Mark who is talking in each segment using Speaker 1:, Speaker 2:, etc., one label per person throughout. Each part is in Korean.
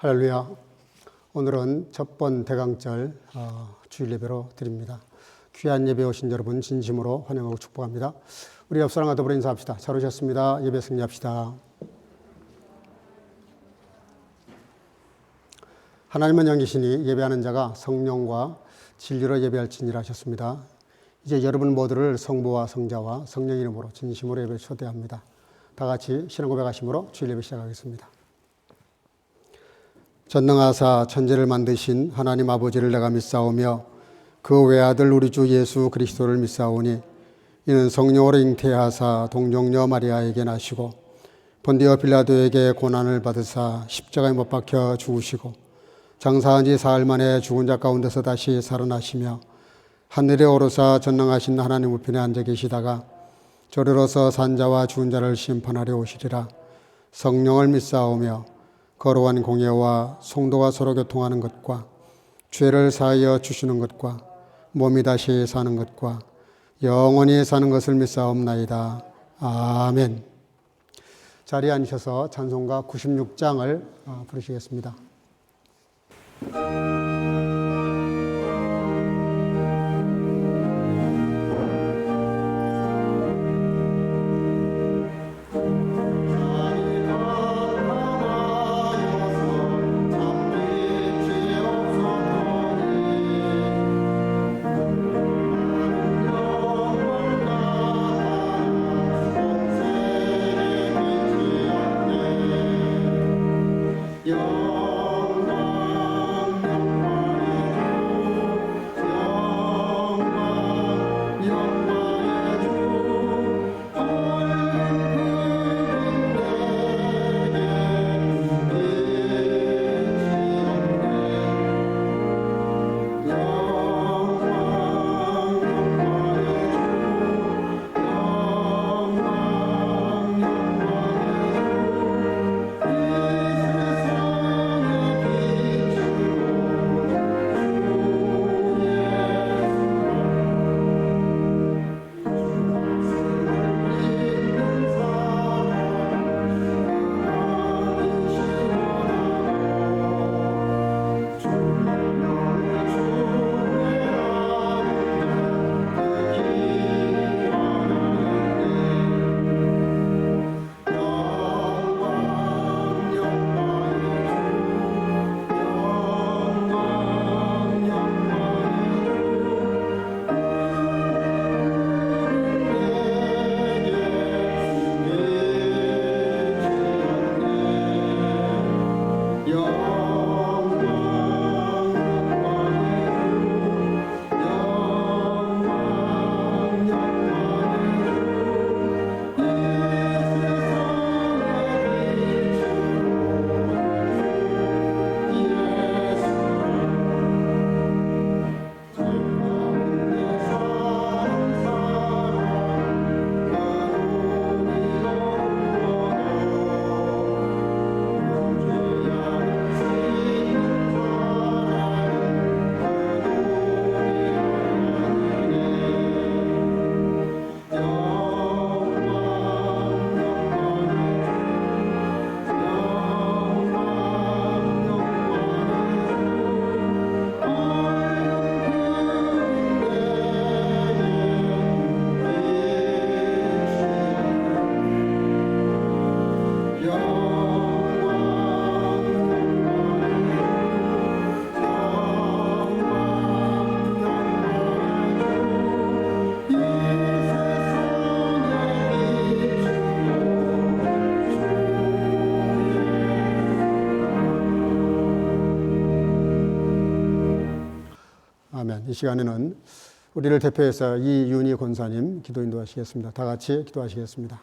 Speaker 1: 할렐루야. 오늘은 첫번 대강절 주일 예배로 드립니다. 귀한 예배 오신 여러분 진심으로 환영하고 축복합니다. 우리 옆 사람과 더불어 인사합시다. 잘 오셨습니다. 예배 승리합시다. 하나님은 영이시니 예배하는 자가 성령과 진리로 예배할지니라 하셨습니다. 이제 여러분 모두를 성부와 성자와 성령 이름으로 진심으로 예배 초대합니다. 다 같이 신앙 고백하심으로 주일 예배 시작하겠습니다. 전능하사 천지를 만드신 하나님 아버지를 내가 믿사오며 그 외아들 우리 주 예수 그리스도를 믿사오니 이는 성령으로 잉태하사 동정녀 마리아에게 나시고 본디오 빌라도에게 고난을 받으사 십자가에 못 박혀 죽으시고 장사한 지 사흘 만에 죽은 자 가운데서 다시 살아나시며 하늘에 오르사 전능하신 하나님 우편에 앉아 계시다가 저리로서 산자와 죽은 자를 심판하려 오시리라. 성령을 믿사오며 거룩한 공예와 성도가 서로 교통하는 것과 죄를 사하여 주시는 것과 몸이 다시 사는 것과 영원히 사는 것을 믿사옵나이다. 아멘. 자리에 앉으셔서 찬송가 96장을 부르시겠습니다. 이 시간에는 우리를 대표해서 이윤희 권사님 기도 인도하시겠습니다. 다 같이 기도하시겠습니다.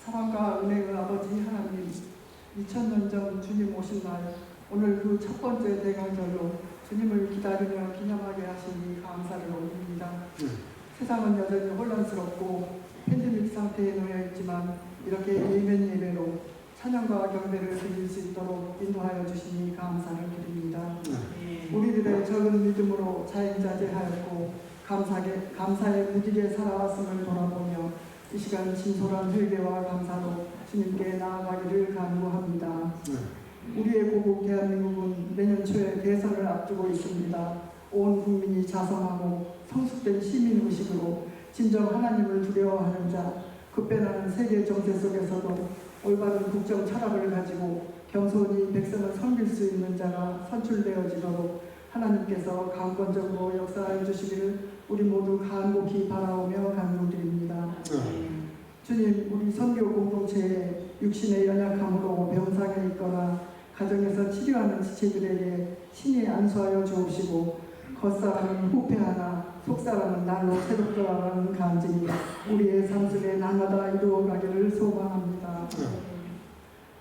Speaker 2: 사랑과 은혜의 아버지 하나님, 2000년 전 주님 오신 날 오늘 그 첫 번째 대강절로 주님을 기다리며 기념하게 하시니 감사를 올립니다. 세상은 여전히 혼란스럽고 팬데믹 상태에 놓여 있지만 이렇게 예면 예배로 찬양과 경배를 드릴 수 있도록 인도하여 주시니 감사를 드립니다. 우리들의 적은 믿음으로 자행자제하였고 감사에 무디게 살아왔음을 돌아보며 이 시간 진솔한 회개와 감사로 주님께 나아가기를 간구합니다. 우리의 고국 대한민국은 내년 초에 대선을 앞두고 있습니다. 온 국민이 자성하고 성숙된 시민의식으로 진정 하나님을 두려워하는 자, 급변하는 세계 정세 속에서도 올바른 국정 철학을 가지고 겸손히 백성을 섬길 수 있는 자가 선출되어지도록 하나님께서 강권적으로 역사해 주시기를 우리 모두 간곡히 바라오며 간구드립니다. 주님, 우리 선교 공동체에 육신의 연약함으로 병상에 있거나 가정에서 치료하는 지체들에게 신이 안수하여 주옵시고 겉사람은 후패하나 속사람은 날로 새롭더라라는 간증이 우리의 삶 속에 날마다 이루어가기를 소망합니다.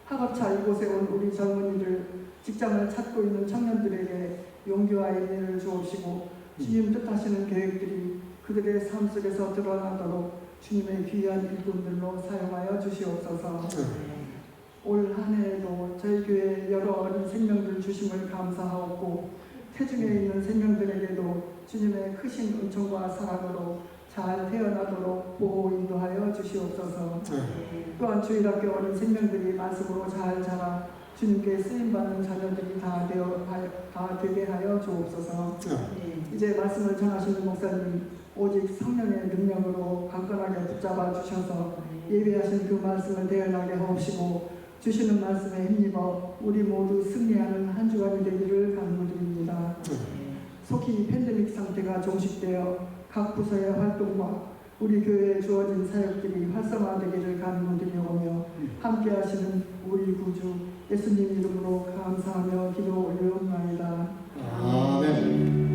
Speaker 2: 학업차 이곳에 온 우리 젊은이들, 직장을 찾고 있는 청년들에게 용기와 인내를 주옵시고 주님 뜻하시는 계획들이 그들의 삶 속에서 드러나도록 주님의 귀한 일꾼들로 사용하여 주시옵소서. 올 한 해에도 저희 교회에 여러 어린 생명들 주심을 감사하옵고 태중에 있는 생명들에게도 주님의 크신 은총과 사랑으로 잘 태어나도록 보호 인도하여 주시옵소서. 또한 주일학교 어린 생명들이 말씀으로 잘 자라 주님께 쓰임받는 자녀들이 다 되게 하여 주옵소서. 이제 말씀을 전하시는 목사님 오직 성령의 능력으로 강건하게 붙잡아 주셔서 예배하신 그 말씀을 대언하게 하옵시고 주시는 말씀에 힘입어 우리 모두 승리하는 한 주간이 되기를 간구드립니다. 속히 팬데믹 상태가 종식되어 각 부서의 활동과 우리 교회에 주어진 사역들이 활성화되기를 간구드리오며 함께하시는 우리 구주 예수님 이름으로 감사하며 기도 올려옵나이다.
Speaker 1: 아멘.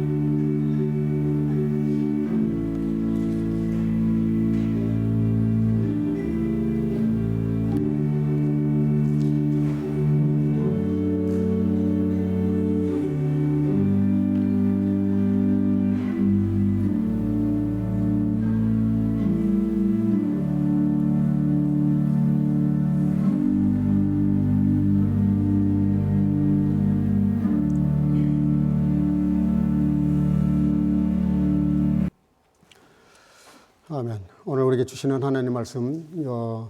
Speaker 1: 아멘. 오늘 우리에게 주시는 하나님 말씀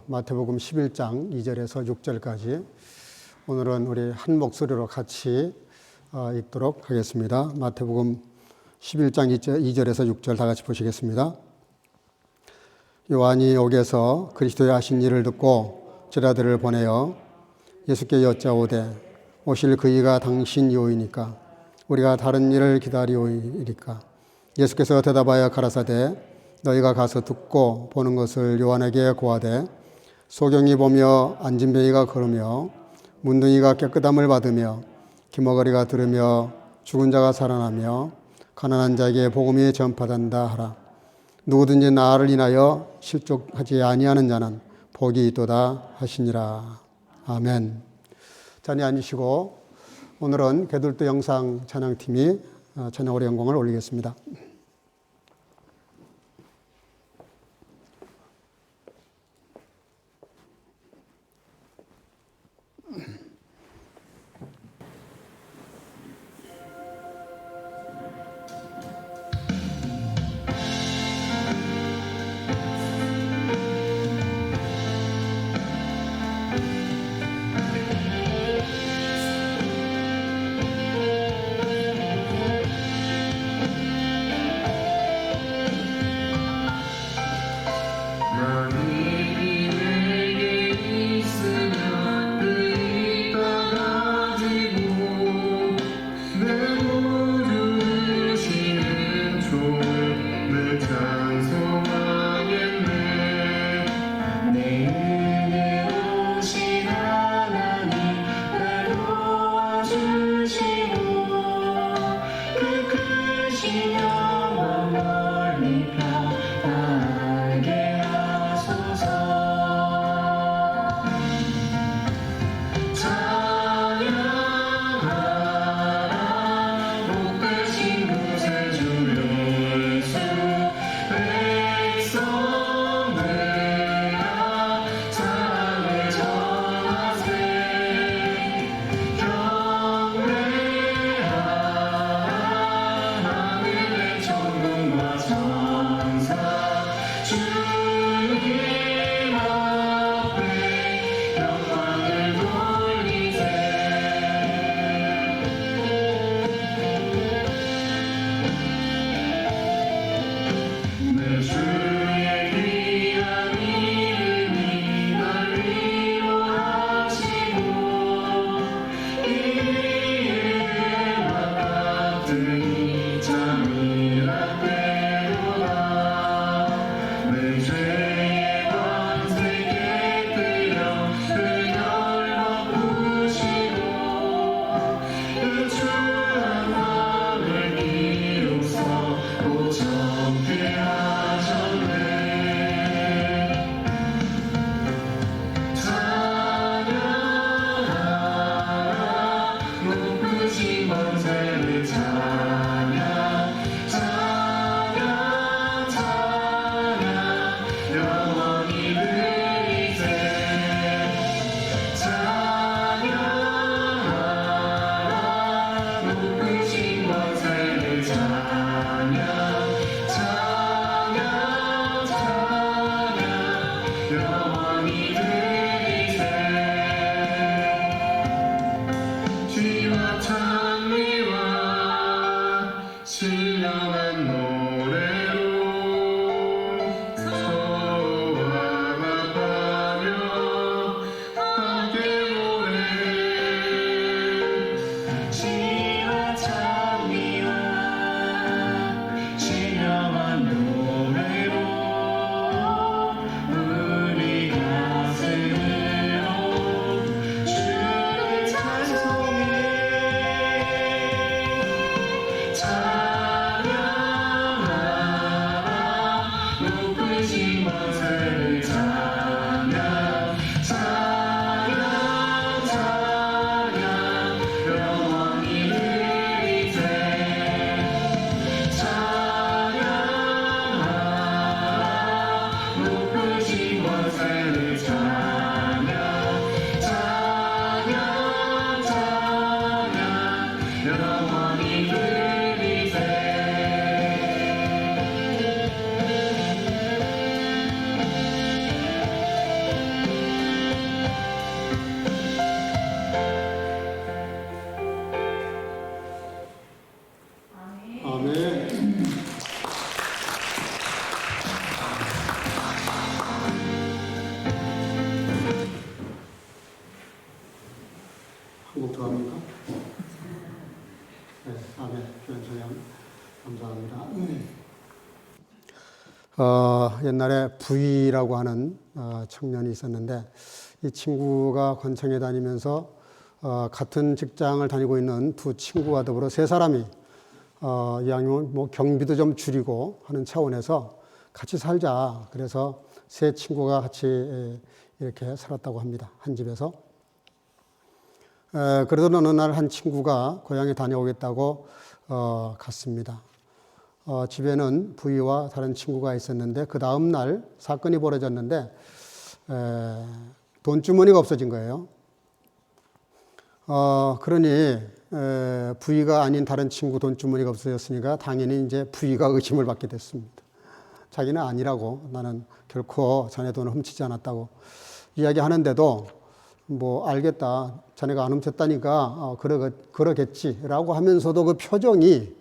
Speaker 1: 마태복음 11장 2절에서 6절까지 오늘은 우리 한 목소리로 같이 읽도록 하겠습니다. 마태복음 11장 2절에서 6절 다 같이 보시겠습니다. 요한이 옥에서 그리스도의 하신 일을 듣고 제자들을 보내어 예수께 여짜오되 오실 그이가 당신이오이니까 우리가 다른 일을 기다리오이리까. 예수께서 대답하여 가라사대 너희가 가서 듣고 보는 것을 요한에게 고하되 소경이 보며 안진뱅이가 걸으며 문둥이가 깨끗함을 받으며 기머거리가 들으며 죽은 자가 살아나며 가난한 자에게 복음이 전파된다 하라. 누구든지 나를 인하여 실족하지 아니하는 자는 복이 있도다 하시니라. 아멘. 자리 앉으시고 오늘은 개돌도 영상 찬양팀이 찬양으로 영광을 올리겠습니다. 한곡 더 합니까? 네, 아멘. 교회 찬양 감사합니다. 옛날에 부이라고 하는 청년이 있었는데 이 친구가 권창에 다니면서 같은 직장을 다니고 있는 두 친구와 더불어 세 사람이 이왕이면 뭐 경비도 좀 줄이고 하는 차원에서 같이 살자. 그래서 세 친구가 같이 이렇게 살았다고 합니다. 한 집에서. 그러던 어느 날 한 친구가 고향에 다녀오겠다고 갔습니다. 집에는 부이와 다른 친구가 있었는데 그 다음 날 사건이 벌어졌는데 돈주머니가 없어진 거예요. 그러니 부이가 아닌 다른 친구 돈주머니가 없어졌으니까 당연히 이제 부이가 의심을 받게 됐습니다. 자기는 아니라고, 나는 결코 자네 돈을 훔치지 않았다고 이야기하는데도 뭐 알겠다, 자네가 안 훔쳤다니까 그러겠지라고 하면서도 그 표정이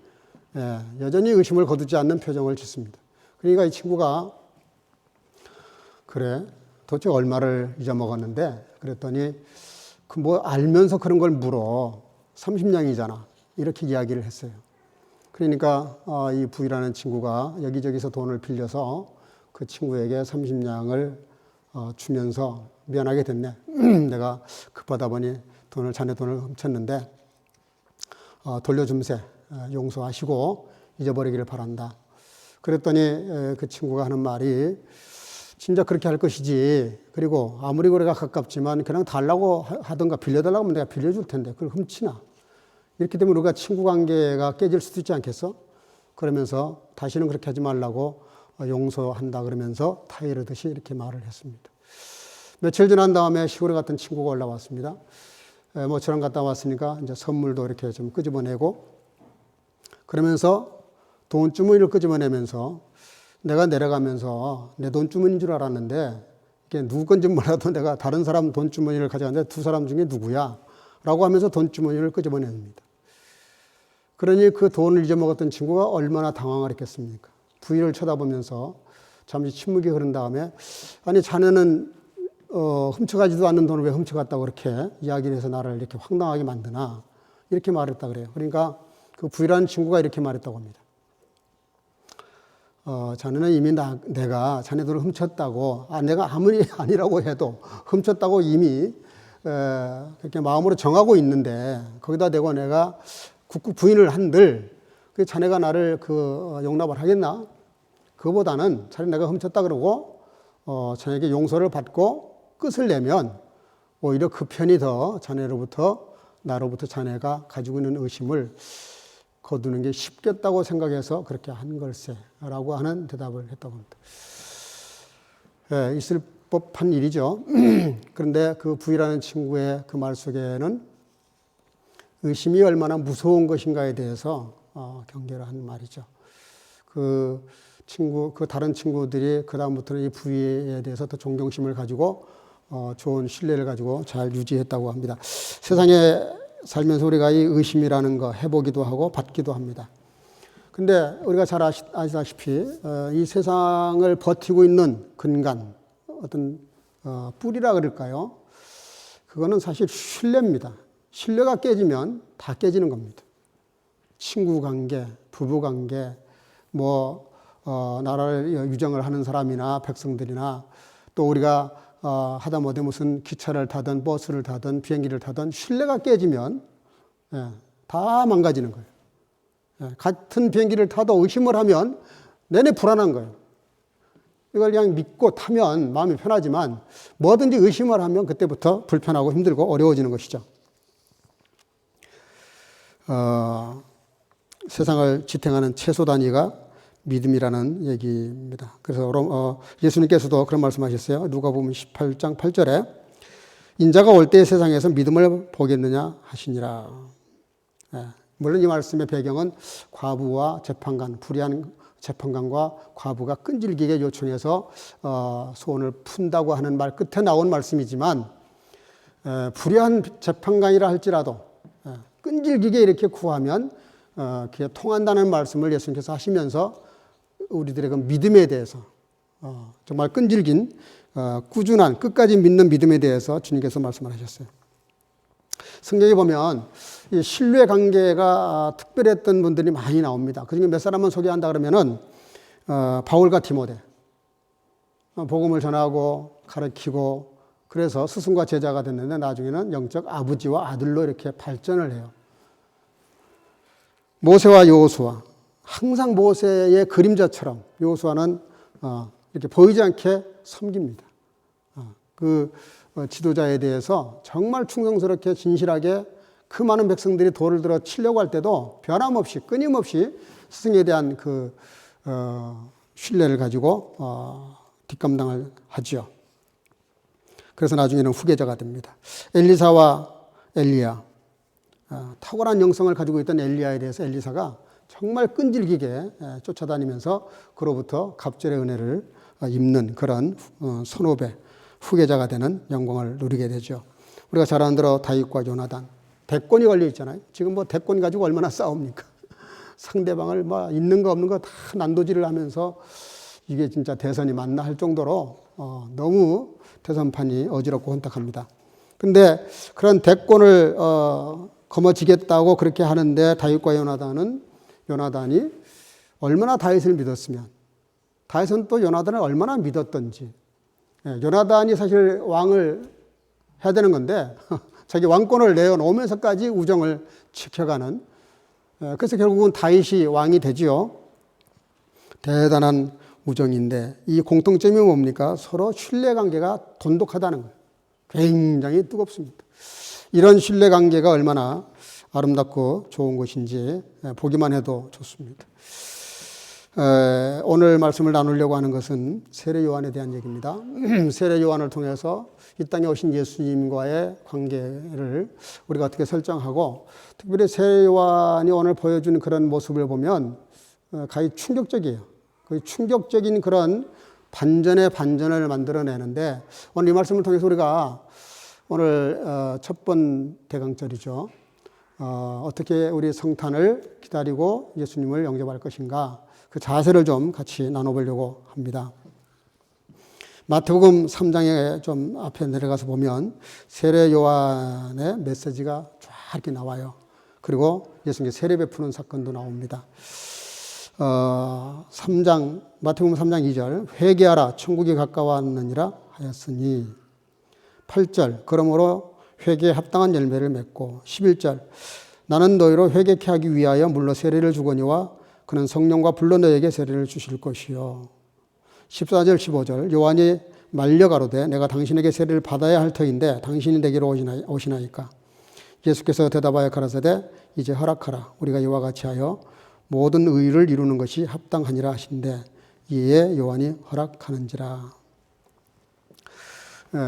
Speaker 1: 여전히 의심을 거두지 않는 표정을 짓습니다. 그러니까 이 친구가 그래 도대체 얼마를 잊어먹었는데 그랬더니 그 뭐 알면서 그런 걸 물어. 30냥이잖아. 이렇게 이야기를 했어요. 그러니까 이 부이라는 친구가 여기저기서 돈을 빌려서 그 친구에게 30냥을 주면서 미안하게 됐네. 내가 급하다 보니 자네 돈을 훔쳤는데 돌려줌세, 용서하시고 잊어버리기를 바란다. 그랬더니 그 친구가 하는 말이 진짜 그렇게 할 것이지. 그리고 아무리 거리가 가깝지만 그냥 달라고 하든가 빌려달라고 하면 내가 빌려줄 텐데 그걸 훔치나. 이렇게 되면 우리가 친구 관계가 깨질 수도 있지 않겠어? 그러면서 다시는 그렇게 하지 말라고 용서한다 그러면서 타이르듯이 이렇게 말을 했습니다. 며칠 지난 다음에 시골에 갔던 친구가 올라왔습니다. 모처럼 갔다 왔으니까 이제 선물도 이렇게 좀 끄집어내고 그러면서 돈주머니를 끄집어내면서 내가 내려가면서 내 돈주머니인 줄 알았는데 이게 누구 건지 몰라도 내가 다른 사람 돈주머니를 가져갔는데 두 사람 중에 누구야? 라고 하면서 돈주머니를 끄집어냅니다. 그러니 그 돈을 잊어먹었던 친구가 얼마나 당황을 했겠습니까? 부인을 쳐다보면서 잠시 침묵이 흐른 다음에 아니 자네는 훔쳐가지도 않는 돈을 왜 훔쳐갔다고 그렇게 이야기를 해서 나를 이렇게 황당하게 만드나 이렇게 말했다 그래요. 그러니까 그 부인이라는 친구가 이렇게 말했다고 합니다. 자네는 이미 내가 자네 돈을 훔쳤다고 내가 아무리 아니라고 해도 훔쳤다고 이미 그렇게 마음으로 정하고 있는데 거기다 대고 내가 굳굳 부인을 한들 그 자네가 나를 용납을 하겠나? 그보다는 차라리 내가 훔쳤다 그러고 자네에게 용서를 받고 끝을 내면 오히려 그 편이 더 나로부터 자네가 가지고 있는 의심을 거두는 게 쉽겠다고 생각해서 그렇게 한 걸세 라고 하는 대답을 했다고 합니다. 있을 법한 일이죠. 그런데 그 부이라는 친구의 그 말 속에는 의심이 얼마나 무서운 것인가에 대해서 경계를 한 말이죠. 그 다른 친구들이 그다음부터는 이 부이에 대해서 더 존경심을 가지고 좋은 신뢰를 가지고 잘 유지했다고 합니다. 세상에 살면서 우리가 이 의심이라는 거 해보기도 하고 받기도 합니다. 근데 우리가 잘 아시다시피 이 세상을 버티고 있는 근간, 어떤 뿌리라 그럴까요? 그거는 사실 신뢰입니다. 신뢰가 깨지면 다 깨지는 겁니다. 친구 관계, 부부 관계, 나라를 유정을 하는 사람이나 백성들이나 또 우리가 하다못해 무슨 기차를 타든 버스를 타든 비행기를 타든 신뢰가 깨지면 다 망가지는 거예요. 같은 비행기를 타도 의심을 하면 내내 불안한 거예요. 이걸 그냥 믿고 타면 마음이 편하지만 뭐든지 의심을 하면 그때부터 불편하고 힘들고 어려워지는 것이죠. 세상을 지탱하는 최소 단위가 믿음이라는 얘기입니다. 그래서 예수님께서도 그런 말씀하셨어요. 누가복음 18장 8절에 인자가 올 때 세상에서 믿음을 보겠느냐 하시니라. 물론 이 말씀의 배경은 과부와 재판관, 불의한 재판관과 과부가 끈질기게 요청해서 소원을 푼다고 하는 말 끝에 나온 말씀이지만 불의한 재판관이라 할지라도 끈질기게 이렇게 구하면 그게 통한다는 말씀을 예수님께서 하시면서 우리들의 그 믿음에 대해서 정말 끈질긴 꾸준한 끝까지 믿는 믿음에 대해서 주님께서 말씀을 하셨어요. 성경에 보면 이 신뢰 관계가 특별했던 분들이 많이 나옵니다. 그중에 몇 사람만 소개한다 그러면은 바울과 디모데, 복음을 전하고 가르치고 그래서 스승과 제자가 됐는데 나중에는 영적 아버지와 아들로 이렇게 발전을 해요. 모세와 여호수아, 항상 모세의 그림자처럼 여호수아는 이렇게 보이지 않게 섬깁니다. 그 지도자에 대해서 정말 충성스럽게 진실하게 그 많은 백성들이 돌을 들어 치려고 할 때도 변함없이 끊임없이 스승에 대한 그 신뢰를 가지고 뒷감당을 하죠. 그래서 나중에는 후계자가 됩니다. 엘리사와 엘리야, 탁월한 영성을 가지고 있던 엘리야에 대해서 엘리사가 정말 끈질기게 쫓아다니면서 그로부터 갑절의 은혜를 입는 그런 선후배, 후계자가 되는 영광을 누리게 되죠. 우리가 잘 아는 대로 다윗과 요나단, 대권이 걸려 있잖아요. 지금 뭐 대권 가지고 얼마나 싸웁니까? 상대방을 뭐 있는 거 없는 거 다 난도질을 하면서 이게 진짜 대선이 맞나 할 정도로 너무 대선판이 어지럽고 혼탁합니다. 근데 그런 대권을 거머쥐겠다고 그렇게 하는데 다윗과 요나단이 얼마나 다윗을 믿었으면 다윗은 또 요나단을 얼마나 믿었던지. 요나단이 사실 왕을 해야 되는 건데 자기 왕권을 내어놓으면서까지 우정을 지켜가는, 그래서 결국은 다윗이 왕이 되지요. 대단한 우정인데 이 공통점이 뭡니까? 서로 신뢰관계가 돈독하다는 거예요. 굉장히 뜨겁습니다. 이런 신뢰관계가 얼마나 아름답고 좋은 것인지 보기만 해도 좋습니다. 오늘 말씀을 나누려고 하는 것은 세례 요한에 대한 얘기입니다. 세례 요한을 통해서 이 땅에 오신 예수님과의 관계를 우리가 어떻게 설정하고, 특별히 세례 요한이 오늘 보여주는 그런 모습을 보면 거의 충격적이에요. 거의 충격적인 그런 반전의 반전을 만들어내는데, 오늘 이 말씀을 통해서 우리가 오늘 첫 번 대강절이죠. 어떻게 우리 성탄을 기다리고 예수님을 영접할 것인가, 그 자세를 좀 같이 나눠보려고 합니다. 마태복음 3장에 좀 앞에 내려가서 보면 세례 요한의 메시지가 쫙 이렇게 나와요. 그리고 예수님께 세례 베푸는 사건도 나옵니다. 3장, 마태복음 3장 2절, 회개하라 천국이 가까웠느니라 하였으니. 8절, 그러므로 회개에 합당한 열매를 맺고. 11절, 나는 너희로 회개케 하기 위하여 물로 세례를 주거니와 그는 성령과 불로 너에게 세례를 주실 것이요. 14절 15절, 요한이 말려 가로되 내가 당신에게 세례를 받아야 할 터인데 당신이 내게로 오시나이까. 예수께서 대답하여 가라사대 이제 허락하라. 우리가 이와 같이 하여 모든 의를 이루는 것이 합당하니라 하신대 이에 요한이 허락하는지라.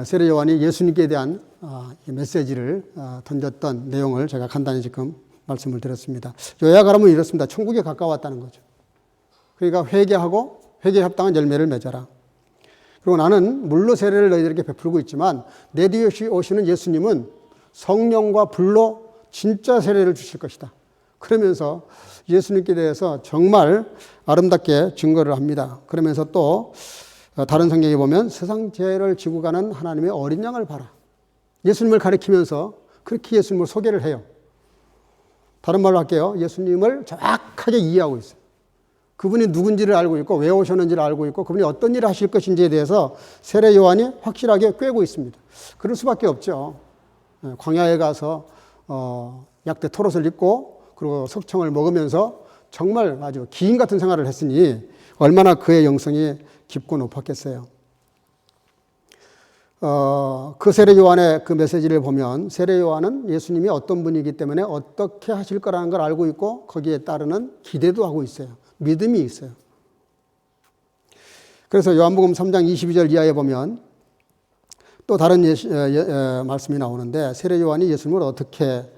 Speaker 1: 세례 요한이 예수님께 대한 메시지를 던졌던 내용을 제가 간단히 지금 말씀을 드렸습니다. 요약하면 이렇습니다. 천국에 가까웠다는 거죠. 그러니까 회개하고 회개에 합당한 열매를 맺어라. 그리고 나는 물로 세례를 너희들에게 베풀고 있지만 내 뒤에 오시는 예수님은 성령과 불로 진짜 세례를 주실 것이다. 그러면서 예수님께 대해서 정말 아름답게 증거를 합니다. 그러면서 또 다른 성경에 보면 세상 죄를 지고 가는 하나님의 어린 양을 봐라. 예수님을 가리키면서 그렇게 예수님을 소개를 해요. 다른 말로 할게요. 예수님을 정확하게 이해하고 있어요. 그분이 누군지를 알고 있고 왜 오셨는지를 알고 있고 그분이 어떤 일을 하실 것인지에 대해서 세례 요한이 확실하게 꿰고 있습니다. 그럴 수밖에 없죠. 광야에 가서 약대 토롯을 입고 그리고 석청을 먹으면서 정말 아주 기인 같은 생활을 했으니 얼마나 그의 영성이 깊고 높았겠어요. 그 세례 요한의 그 메시지를 보면 세례 요한은 예수님이 어떤 분이기 때문에 어떻게 하실 거라는 걸 알고 있고 거기에 따르는 기대도 하고 있어요. 믿음이 있어요. 그래서 요한복음 3장 22절 이하에 보면 또 다른 말씀이 나오는데 세례 요한이 예수님을 어떻게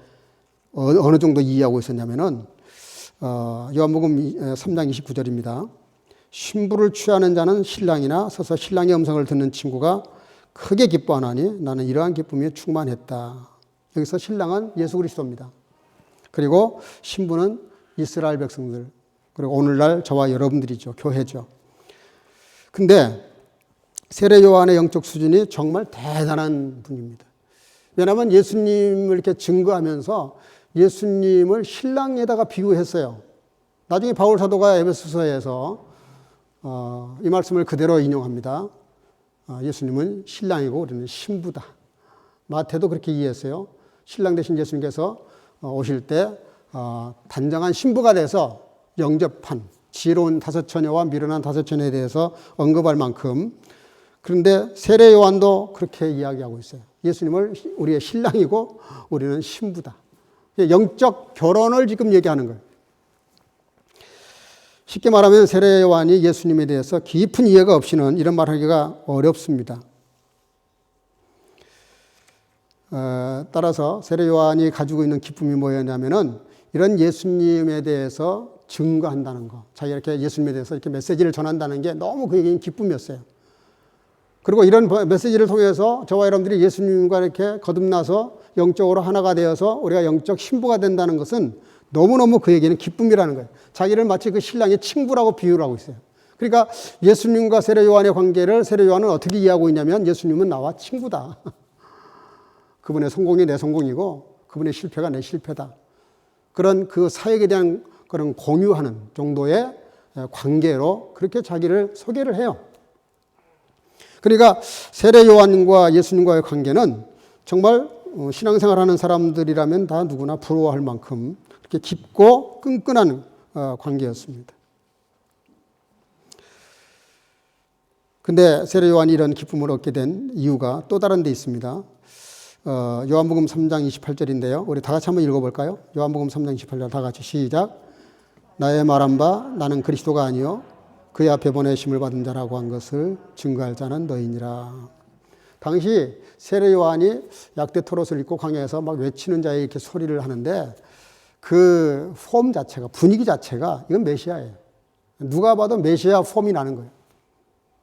Speaker 1: 어느 정도 이해하고 있었냐면은 요한복음 3장 29절입니다. 신부를 취하는 자는 신랑이나 서서 신랑의 음성을 듣는 친구가 크게 기뻐하나니 나는 이러한 기쁨이 충만했다. 여기서 신랑은 예수 그리스도입니다. 그리고 신부는 이스라엘 백성들, 그리고 오늘날 저와 여러분들이죠. 교회죠. 근데 세례 요한의 영적 수준이 정말 대단한 분입니다. 왜냐하면 예수님을 이렇게 증거하면서 예수님을 신랑에다가 비유했어요. 나중에 바울 사도가 에베소서에서 이 말씀을 그대로 인용합니다. 예수님은 신랑이고 우리는 신부다. 마태도 그렇게 이해했어요. 신랑 대신 예수님께서 오실 때 단정한 신부가 돼서 영접한 지혜로운 다섯 처녀와 미련한 다섯 처녀에 대해서 언급할 만큼, 그런데 세례 요한도 그렇게 이야기하고 있어요. 예수님을 우리의 신랑이고 우리는 신부다. 영적 결혼을 지금 얘기하는 거예요. 쉽게 말하면 세례 요한이 예수님에 대해서 깊은 이해가 없이는 이런 말하기가 어렵습니다. 따라서 세례 요한이 가지고 있는 기쁨이 뭐였냐면은 이런 예수님에 대해서 증거한다는 거, 자기가 이렇게 예수님에 대해서 이렇게 메시지를 전한다는 게 너무 그에게는 기쁨이었어요. 그리고 이런 메시지를 통해서 저와 여러분들이 예수님과 이렇게 거듭나서 영적으로 하나가 되어서 우리가 영적 신부가 된다는 것은 너무너무 그에게는 기쁨이라는 거예요. 자기를 마치 그 신랑의 친구라고 비유를 하고 있어요. 그러니까 예수님과 세례 요한의 관계를 세례 요한은 어떻게 이해하고 있냐면 예수님은 나와 친구다. 그분의 성공이 내 성공이고 그분의 실패가 내 실패다. 그런 그 사역에 대한 그런 공유하는 정도의 관계로 그렇게 자기를 소개를 해요. 그러니까 세례 요한과 예수님과의 관계는 정말 신앙생활하는 사람들이라면 다 누구나 부러워할 만큼 그렇게 깊고 끈끈한 관계였습니다. 근데 세례 요한이 이런 기쁨을 얻게 된 이유가 또 다른 데 있습니다. 요한복음 3장 28절인데요. 우리 다 같이 한번 읽어볼까요? 요한복음 3장 28절 다 같이 시작. 나의 말한 바 나는 그리스도가 아니요 그의 앞에 보내심을 받은 자라고 한 것을 증거할 자는 너희니라. 당시 세례 요한이 약대 토롯을 입고 광야에서 막 외치는 자에 이렇게 소리를 하는데 그 폼 자체가, 분위기 자체가 이건 메시아예요. 누가 봐도 메시아 폼이 나는 거예요.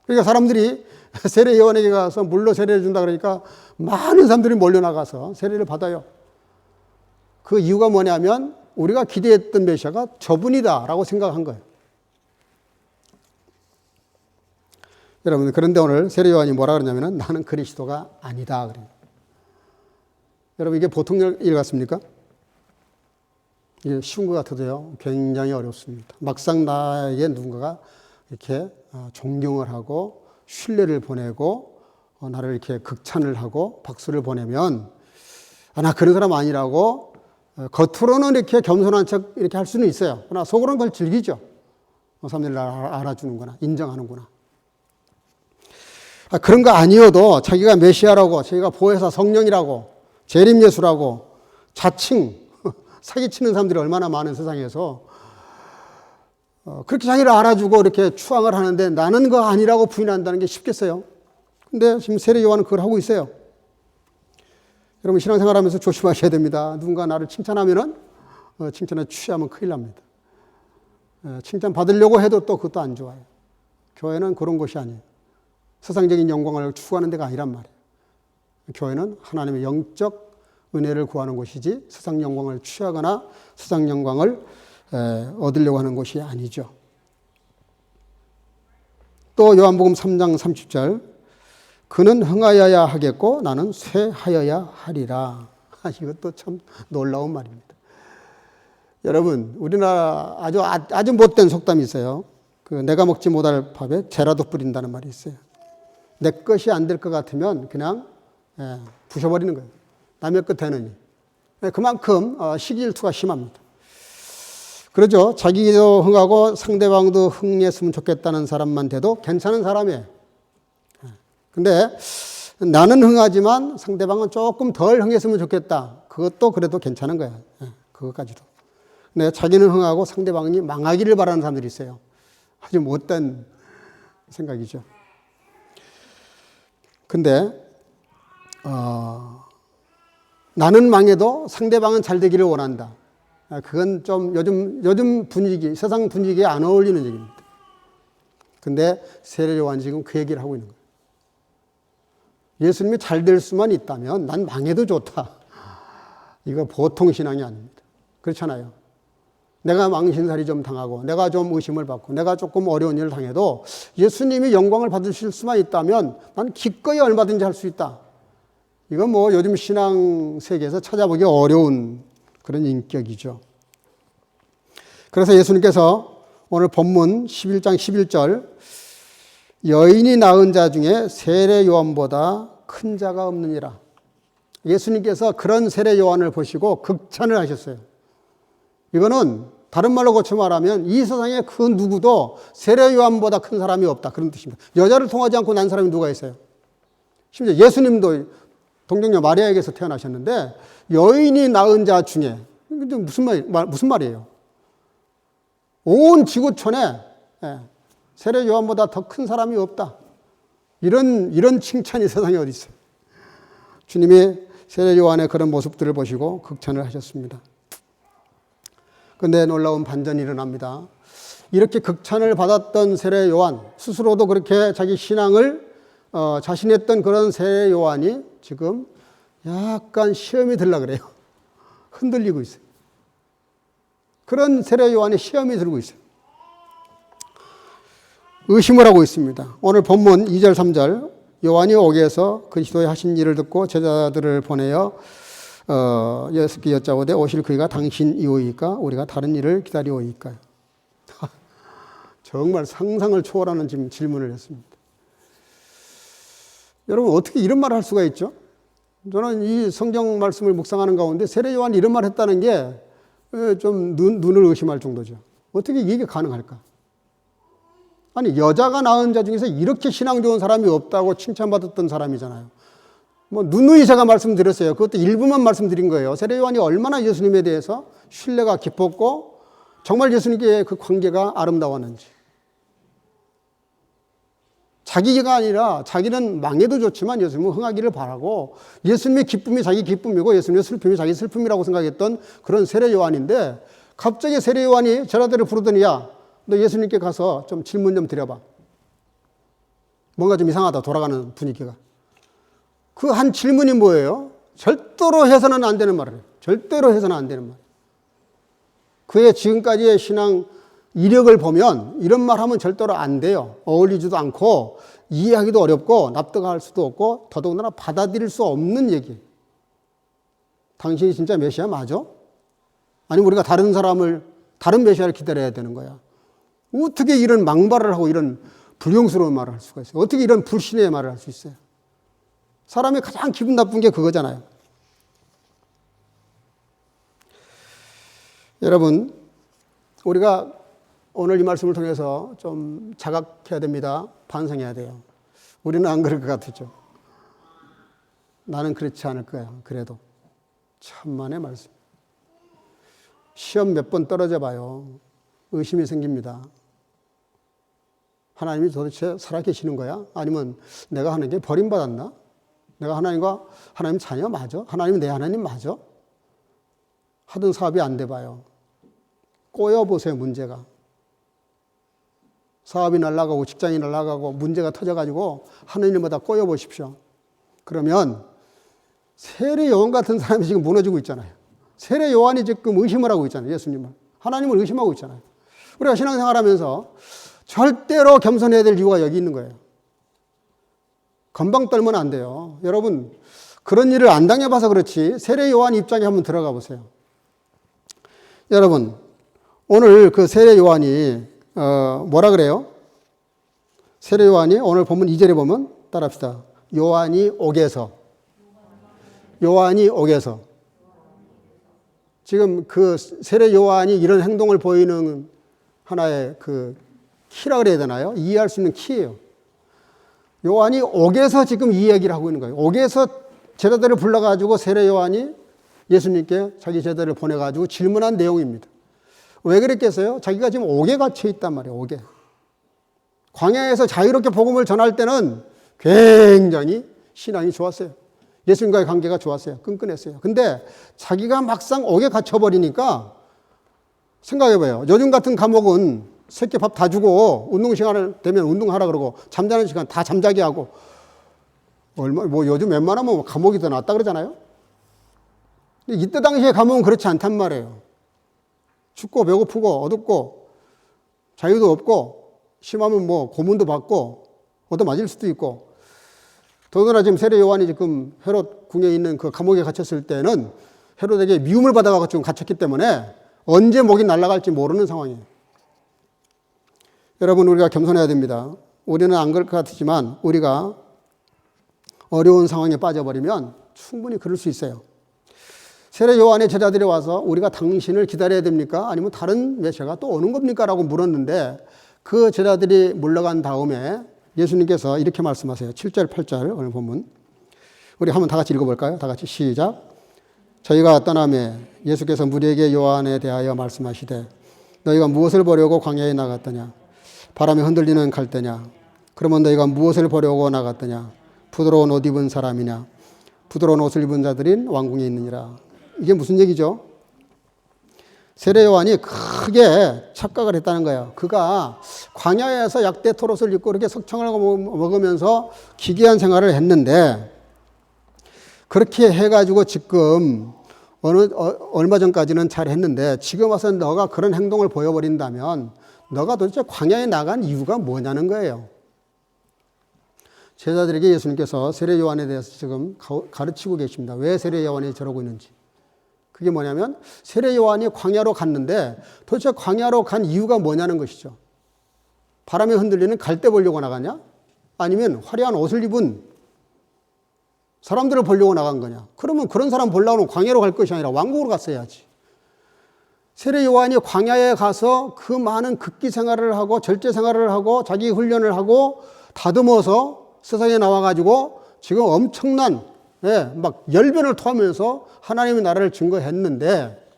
Speaker 1: 그러니까 사람들이 세례 요한에게 가서 물로 세례를 준다 그러니까 많은 사람들이 몰려나가서 세례를 받아요. 그 이유가 뭐냐면 우리가 기대했던 메시아가 저분이다라고 생각한 거예요. 여러분, 그런데 오늘 세례 요한이 뭐라 그러냐면 나는 그리스도가 아니다 그래요. 여러분, 이게 보통 일 같습니까? 이게 쉬운 것 같아도요 굉장히 어렵습니다. 막상 나에게 누군가가 이렇게 존경을 하고 신뢰를 보내고 나를 이렇게 극찬을 하고 박수를 보내면 나 그런 사람 아니라고 겉으로는 이렇게 겸손한 척 이렇게 할 수는 있어요. 그러나 속으로는 그걸 즐기죠. 사람들이 나를 알아주는구나, 인정하는구나. 그런 거 아니어도 자기가 메시아라고, 자기가 보혜사 성령이라고, 재림예수라고 자칭 사기치는 사람들이 얼마나 많은 세상에서 그렇게 자기를 알아주고 이렇게 추앙을 하는데 나는 그거 아니라고 부인한다는 게 쉽겠어요? 근데 지금 세례 요한은 그걸 하고 있어요. 여러분, 신앙생활하면서 조심하셔야 됩니다. 누군가 나를 칭찬하면은 칭찬에 취하면 큰일 납니다. 칭찬 받으려고 해도 또 그것도 안 좋아요. 교회는 그런 곳이 아니에요. 세상적인 영광을 추구하는 데가 아니란 말이에요. 교회는 하나님의 영적 은혜를 구하는 곳이지 세상 영광을 취하거나 세상 영광을 얻으려고 하는 곳이 아니죠. 또 요한복음 3장 30절 그는 흥하여야 하겠고 나는 쇠하여야 하리라. 이것도 참 놀라운 말입니다. 여러분, 우리나라 아주 못된 속담이 있어요. 내가 먹지 못할 밥에 재라도 뿌린다는 말이 있어요. 내 것이 안 될 것 같으면 그냥 부셔버리는 거예요. 남의 것 되느니. 그만큼 시기질투가 심합니다. 그러죠. 자기도 흥하고 상대방도 흥했으면 좋겠다는 사람만 돼도 괜찮은 사람이에요. 근데 나는 흥하지만 상대방은 조금 덜 흥했으면 좋겠다. 그것도 그래도 괜찮은 거야. 그것까지도. 근데 자기는 흥하고 상대방이 망하기를 바라는 사람들이 있어요. 아주 못된 생각이죠. 근데 나는 망해도 상대방은 잘 되기를 원한다. 그건 좀 요즘 분위기, 세상 분위기에 안 어울리는 얘기입니다. 근데 세례 요한이 지금 그 얘기를 하고 있는 거예요. 예수님이 잘 될 수만 있다면 난 망해도 좋다. 이거 보통 신앙이 아닙니다. 그렇잖아요. 내가 망신살이 좀 당하고 내가 좀 의심을 받고 내가 조금 어려운 일을 당해도 예수님이 영광을 받으실 수만 있다면 난 기꺼이 얼마든지 할 수 있다. 이건 뭐 요즘 신앙 세계에서 찾아보기 어려운 그런 인격이죠. 그래서 예수님께서 오늘 본문 11장 11절 여인이 낳은 자 중에 세례 요한보다 큰 자가 없느니라. 예수님께서 그런 세례 요한을 보시고 극찬을 하셨어요. 이거는 다른 말로 고쳐 말하면 이 세상에 그 누구도 세례 요한보다 큰 사람이 없다. 그런 뜻입니다. 여자를 통하지 않고 난 사람이 누가 있어요? 심지어 예수님도 동정녀 마리아에게서 태어나셨는데 여인이 낳은 자 중에 무슨 말이에요? 온 지구촌에 세례 요한보다 더 큰 사람이 없다. 이런 칭찬이 세상에 어디 있어요? 주님이 세례 요한의 그런 모습들을 보시고 극찬을 하셨습니다. 그런데 놀라운 반전이 일어납니다. 이렇게 극찬을 받았던 세례 요한, 스스로도 그렇게 자기 신앙을 자신했던 그런 세례 요한이 지금 약간 시험이 들라 그래요. 흔들리고 있어요. 그런 세례 요한이 시험이 들고 있어요. 의심을 하고 있습니다. 오늘 본문 2절 3절 요한이 오게에서 그리스도의 하신 일을 듣고 제자들을 보내어 예수께 여짜오되 오실 그이가 당신이오이까 우리가 다른 일을 기다리오이까. 정말 상상을 초월하는 지금 질문을 했습니다. 여러분 어떻게 이런 말을 할 수가 있죠? 저는 이 성경 말씀을 묵상하는 가운데 세례 요한이 이런 말을 했다는 게 좀 눈을 의심할 정도죠. 어떻게 이게 가능할까? 아니 여자가 낳은 자 중에서 이렇게 신앙 좋은 사람이 없다고 칭찬받았던 사람이잖아요. 뭐 누누이 제가 말씀드렸어요. 그것도 일부만 말씀드린 거예요. 세례 요한이 얼마나 예수님에 대해서 신뢰가 깊었고 정말 예수님께 그 관계가 아름다웠는지. 자기가 아니라 자기는 망해도 좋지만 예수님은 흥하기를 바라고 예수님의 기쁨이 자기 기쁨이고 예수님의 슬픔이 자기 슬픔이라고 생각했던 그런 세례 요한인데 갑자기 세례 요한이 제자들을 부르더니 야, 너 예수님께 가서 좀 질문 좀 드려봐. 뭔가 좀 이상하다 돌아가는 분위기가. 그 한 질문이 뭐예요? 절대로 해서는 안 되는 말을 해요. 절대로 해서는 안 되는 말. 그의 지금까지의 신앙 이력을 보면 이런 말 하면 절대로 안 돼요. 어울리지도 않고 이해하기도 어렵고 납득할 수도 없고 더더군다나 받아들일 수 없는 얘기. 당신이 진짜 메시아 맞아? 아니면 우리가 다른 메시아를 기다려야 되는 거야? 어떻게 이런 망발을 하고 이런 불용스러운 말을 할 수가 있어요? 어떻게 이런 불신의 말을 할 수 있어요? 사람이 가장 기분 나쁜 게 그거잖아요. 여러분, 우리가 오늘 이 말씀을 통해서 좀 자각해야 됩니다. 반성해야 돼요. 우리는 안 그럴 것 같았죠. 나는 그렇지 않을 거야. 그래도 천만의 말씀. 시험 몇 번 떨어져 봐요. 의심이 생깁니다. 하나님이 도대체 살아계시는 거야? 아니면 내가 하는 게 버림받았나? 내가 하나님 자녀 맞아? 하나님은 내 하나님 맞아? 하던 사업이 안 돼 봐요. 꼬여보세요, 문제가. 사업이 날아가고 직장이 날아가고 문제가 터져가지고 하느님보다 꼬여보십시오. 그러면 세례 요한 같은 사람이 지금 무너지고 있잖아요. 세례 요한이 지금 의심을 하고 있잖아요. 예수님을. 하나님을 의심하고 있잖아요. 우리가 신앙생활하면서 절대로 겸손해야 될 이유가 여기 있는 거예요. 건방 떨면 안 돼요. 여러분 그런 일을 안 당해봐서 그렇지 세례 요한 입장에 한번 들어가 보세요. 여러분 오늘 그 세례 요한이 뭐라 그래요? 세례 요한이 오늘 본문 2절에 보면 따라합시다. 요한이 오게서. 지금 그 세례 요한이 이런 행동을 보이는 하나의 그 키라 그래야 되나요? 이해할 수 있는 키예요. 요한이 옥에서 지금 이 얘기를 하고 있는 거예요. 옥에서 제자들을 불러가지고 세례 요한이 예수님께 자기 제자들을 보내가지고 질문한 내용입니다. 왜 그랬겠어요? 자기가 지금 옥에 갇혀 있단 말이에요. 옥에. 광야에서 자유롭게 복음을 전할 때는 굉장히 신앙이 좋았어요. 예수님과의 관계가 좋았어요. 끈끈했어요. 근데 자기가 막상 옥에 갇혀버리니까 생각해봐요. 요즘 같은 감옥은 새끼 밥 다 주고 운동 시간 되면 운동하라 그러고 잠자는 시간 다 잠자게 하고 요즘 웬만하면 감옥이 더 낫다 그러잖아요. 근데 이때 당시에 감옥은 그렇지 않단 말이에요. 춥고 배고프고 어둡고 자유도 없고 심하면 고문도 받고 얻어맞을 수도 있고 더구나 지금 세례 요한이 지금 헤롯 궁에 있는 그 감옥에 갇혔을 때는 헤롯에게 미움을 받아가지고 지금 갇혔기 때문에 언제 목이 날아갈지 모르는 상황이에요. 여러분, 우리가 겸손해야 됩니다. 우리는 안 그럴 것 같지만 우리가 어려운 상황에 빠져버리면 충분히 그럴 수 있어요. 세례 요한의 제자들이 와서 우리가 당신을 기다려야 됩니까? 아니면 다른 메시아가 또 오는 겁니까? 라고 물었는데 그 제자들이 물러간 다음에 예수님께서 이렇게 말씀하세요. 7절, 8절 오늘 본문. 우리 한번 다 같이 읽어볼까요? 다 같이 시작. 저희가 떠나매 예수께서 무리에게 요한에 대하여 말씀하시되 너희가 무엇을 보려고 광야에 나갔더냐? 바람에 흔들리는 갈대냐? 그러면 너희가 무엇을 보려고 나갔더냐? 부드러운 옷 입은 사람이냐? 부드러운 옷을 입은 자들인 왕궁에 있느니라. 이게 무슨 얘기죠? 세례 요한이 크게 착각을 했다는 거예요. 그가 광야에서 약대 토롯을 입고 이렇게 석청을 먹으면서 기괴한 생활을 했는데 그렇게 해가지고 지금 얼마 전까지는 잘 했는데 지금 와서 너가 그런 행동을 보여버린다면 너가 도대체 광야에 나간 이유가 뭐냐는 거예요. 제자들에게 예수님께서 세례 요한에 대해서 지금 가르치고 계십니다. 왜 세례 요한이 저러고 있는지. 그게 뭐냐면 세례 요한이 광야로 갔는데 도대체 광야로 간 이유가 뭐냐는 것이죠. 바람에 흔들리는 갈대 보려고 나가냐? 아니면 화려한 옷을 입은 사람들을 보려고 나간 거냐? 그러면 그런 사람 보려고 광야로 갈 것이 아니라 왕궁으로 갔어야지. 세례 요한이 광야에 가서 그 많은 극기 생활을 하고 절제 생활을 하고 자기 훈련을 하고 다듬어서 세상에 나와가지고 지금 엄청난 막 열변을 토하면서 하나님의 나라를 증거했는데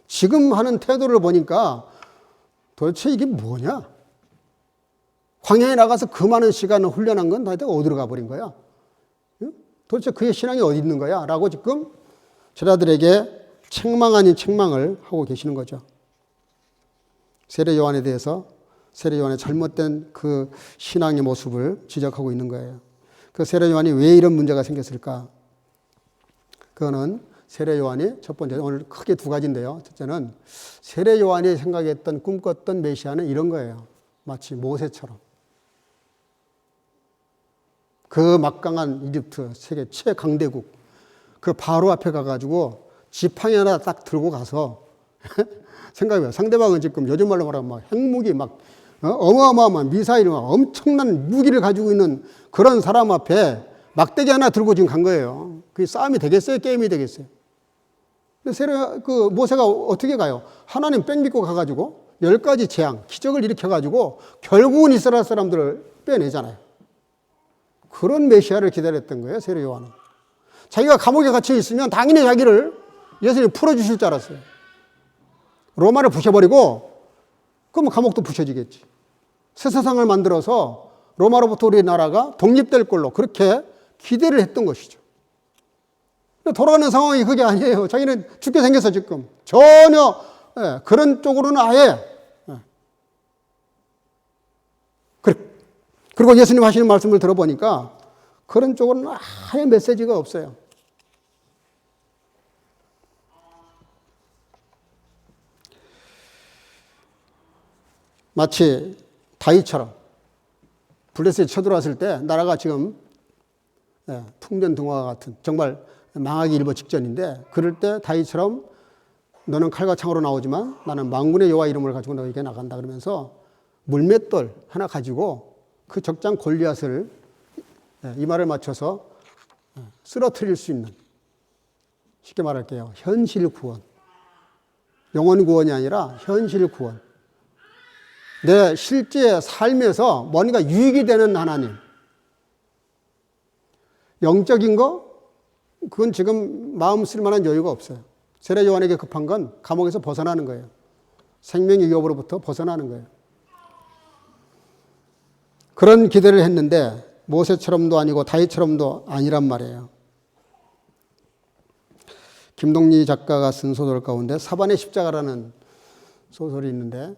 Speaker 1: 지금 하는 태도를 보니까 도대체 이게 뭐냐? 광야에 나가서 그 많은 시간을 훈련한 건 다들 어디로 가버린 거야? 도대체 그의 신앙이 어디 있는 거야? 라고 지금 제자들에게 책망 아닌 책망을 하고 계시는 거죠. 세례 요한에 대해서 세례 요한의 잘못된 그 신앙의 모습을 지적하고 있는 거예요. 그 세례 요한이 왜 이런 문제가 생겼을까? 그거는 세례 요한이 첫 번째, 오늘 크게 두 가지인데요. 첫째는 세례 요한이 생각했던 꿈꿨던 메시아는 이런 거예요. 마치 모세처럼. 그 막강한 이집트 세계 최강대국 그 바로 앞에 가가지고 지팡이 하나 딱 들고 가서 생각해봐요. 상대방은 지금 요즘 말로 말하면 막 핵무기 막 어마어마한 미사일 막 엄청난 무기를 가지고 있는 그런 사람 앞에 막대기 하나 들고 지금 간 거예요. 그게 싸움이 되겠어요? 게임이 되겠어요? 그 모세가 어떻게 가요? 하나님 뺑 믿고 가가지고 10가지 재앙, 기적을 일으켜가지고 결국은 이스라엘 사람들을 빼내잖아요. 그런 메시아를 기다렸던 거예요, 세례 요한은. 자기가 감옥에 갇혀 있으면 당연히 자기를 예수님이 풀어주실 줄 알았어요. 로마를 부셔버리고 그러면 감옥도 부셔지겠지. 새 세상을 만들어서 로마로부터 우리나라가 독립될 걸로 그렇게 기대를 했던 것이죠. 돌아가는 상황이 그게 아니에요. 자기는 죽게 생겼어 지금. 전혀 그런 쪽으로는 아예. 그리고 예수님 하시는 말씀을 들어보니까 그런 쪽으로는 아예 메시지가 없어요. 마치 다윗처럼 블레셋이 쳐들어왔을 때 나라가 지금 풍전등화와 같은 정말 망하기 일보 직전인데 그럴 때 다윗처럼 너는 칼과 창으로 나오지만 나는 만군의 여호와 이름을 가지고 너에게 나간다 그러면서 물맷돌 하나 가지고 그 적장 골리앗을 이마를 맞춰서 쓰러뜨릴 수 있는, 쉽게 말할게요, 현실 구원, 영원 구원이 아니라 현실 구원, 내 실제 삶에서 뭔가 유익이 되는 하나님. 영적인 거 그건 지금 마음 쓸 만한 여유가 없어요. 세례 요한에게 급한 건 감옥에서 벗어나는 거예요. 생명의 위협으로부터 벗어나는 거예요. 그런 기대를 했는데 모세처럼도 아니고 다윗처럼도 아니란 말이에요. 김동리 작가가 쓴 소설 가운데 사반의 십자가라는 소설이 있는데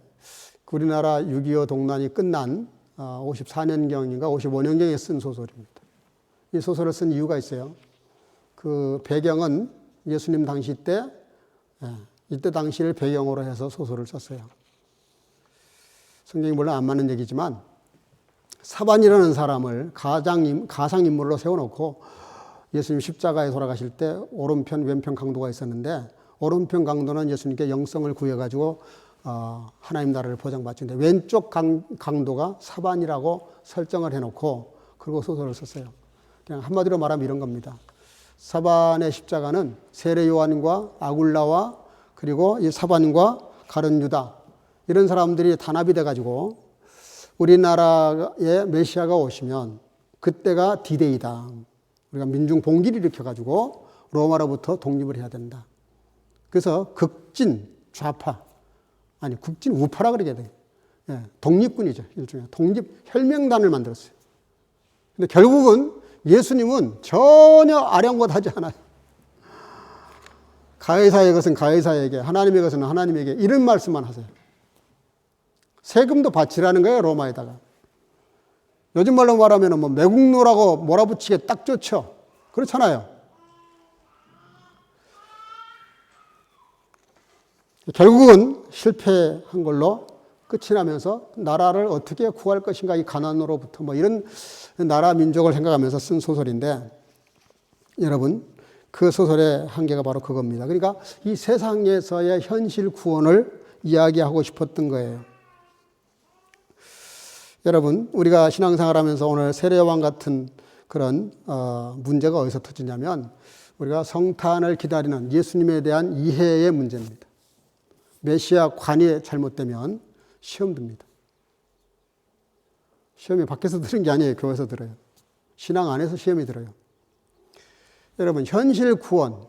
Speaker 1: 우리나라 6.25 동란이 끝난 54년경인가 55년경에 쓴 소설입니다. 이 소설을 쓴 이유가 있어요. 그 배경은 예수님 당시 때, 이때 당시를 배경으로 해서 소설을 썼어요. 성경이 물론 안 맞는 얘기지만 사반이라는 사람을 가상인물로 세워놓고 예수님 십자가에 돌아가실 때 오른편 왼편 강도가 있었는데 오른편 강도는 예수님께 영성을 구해가지고 하나님 나라를 보장받는데 왼쪽 강도가 사반이라고 설정을 해놓고 그리고 소설을 썼어요. 그냥 한마디로 말하면 이런 겁니다. 사반의 십자가는 세례 요한과 아굴라와 그리고 이 사반과 가룟 유다 이런 사람들이 단합이 돼가지고 우리나라에 메시아가 오시면 그때가 디데이다. 우리가 민중 봉기를 일으켜가지고 로마로부터 독립을 해야 된다. 그래서 극진 좌파, 아니 극진 우파라 그러게 돼요. 예, 독립군이죠. 일종의 독립 혈맹단을 만들었어요. 근데 결국은 예수님은 전혀 아랑곳하지 않아요. 가해사의 것은 가해사에게, 하나님의 것은 하나님에게 이런 말씀만 하세요. 세금도 바치라는 거예요, 로마에다가. 요즘 말로 말하면 뭐 매국노라고 몰아붙이기 딱 좋죠. 그렇잖아요. 결국은 실패한 걸로 끝이 나면서 나라를 어떻게 구할 것인가 이 가난으로부터 뭐 이런 나라 민족을 생각하면서 쓴 소설인데 여러분 그 소설의 한계가 바로 그겁니다. 그러니까 이 세상에서의 현실 구원을 이야기하고 싶었던 거예요. 여러분 우리가 신앙생활하면서 오늘 세례요한 같은 그런 문제가 어디서 터지냐면 우리가 성탄을 기다리는 예수님에 대한 이해의 문제입니다. 메시아 관이 잘못되면 시험 듭니다. 시험이 밖에서 들은 게 아니에요. 교회에서 들어요. 신앙 안에서 시험이 들어요. 여러분 현실 구원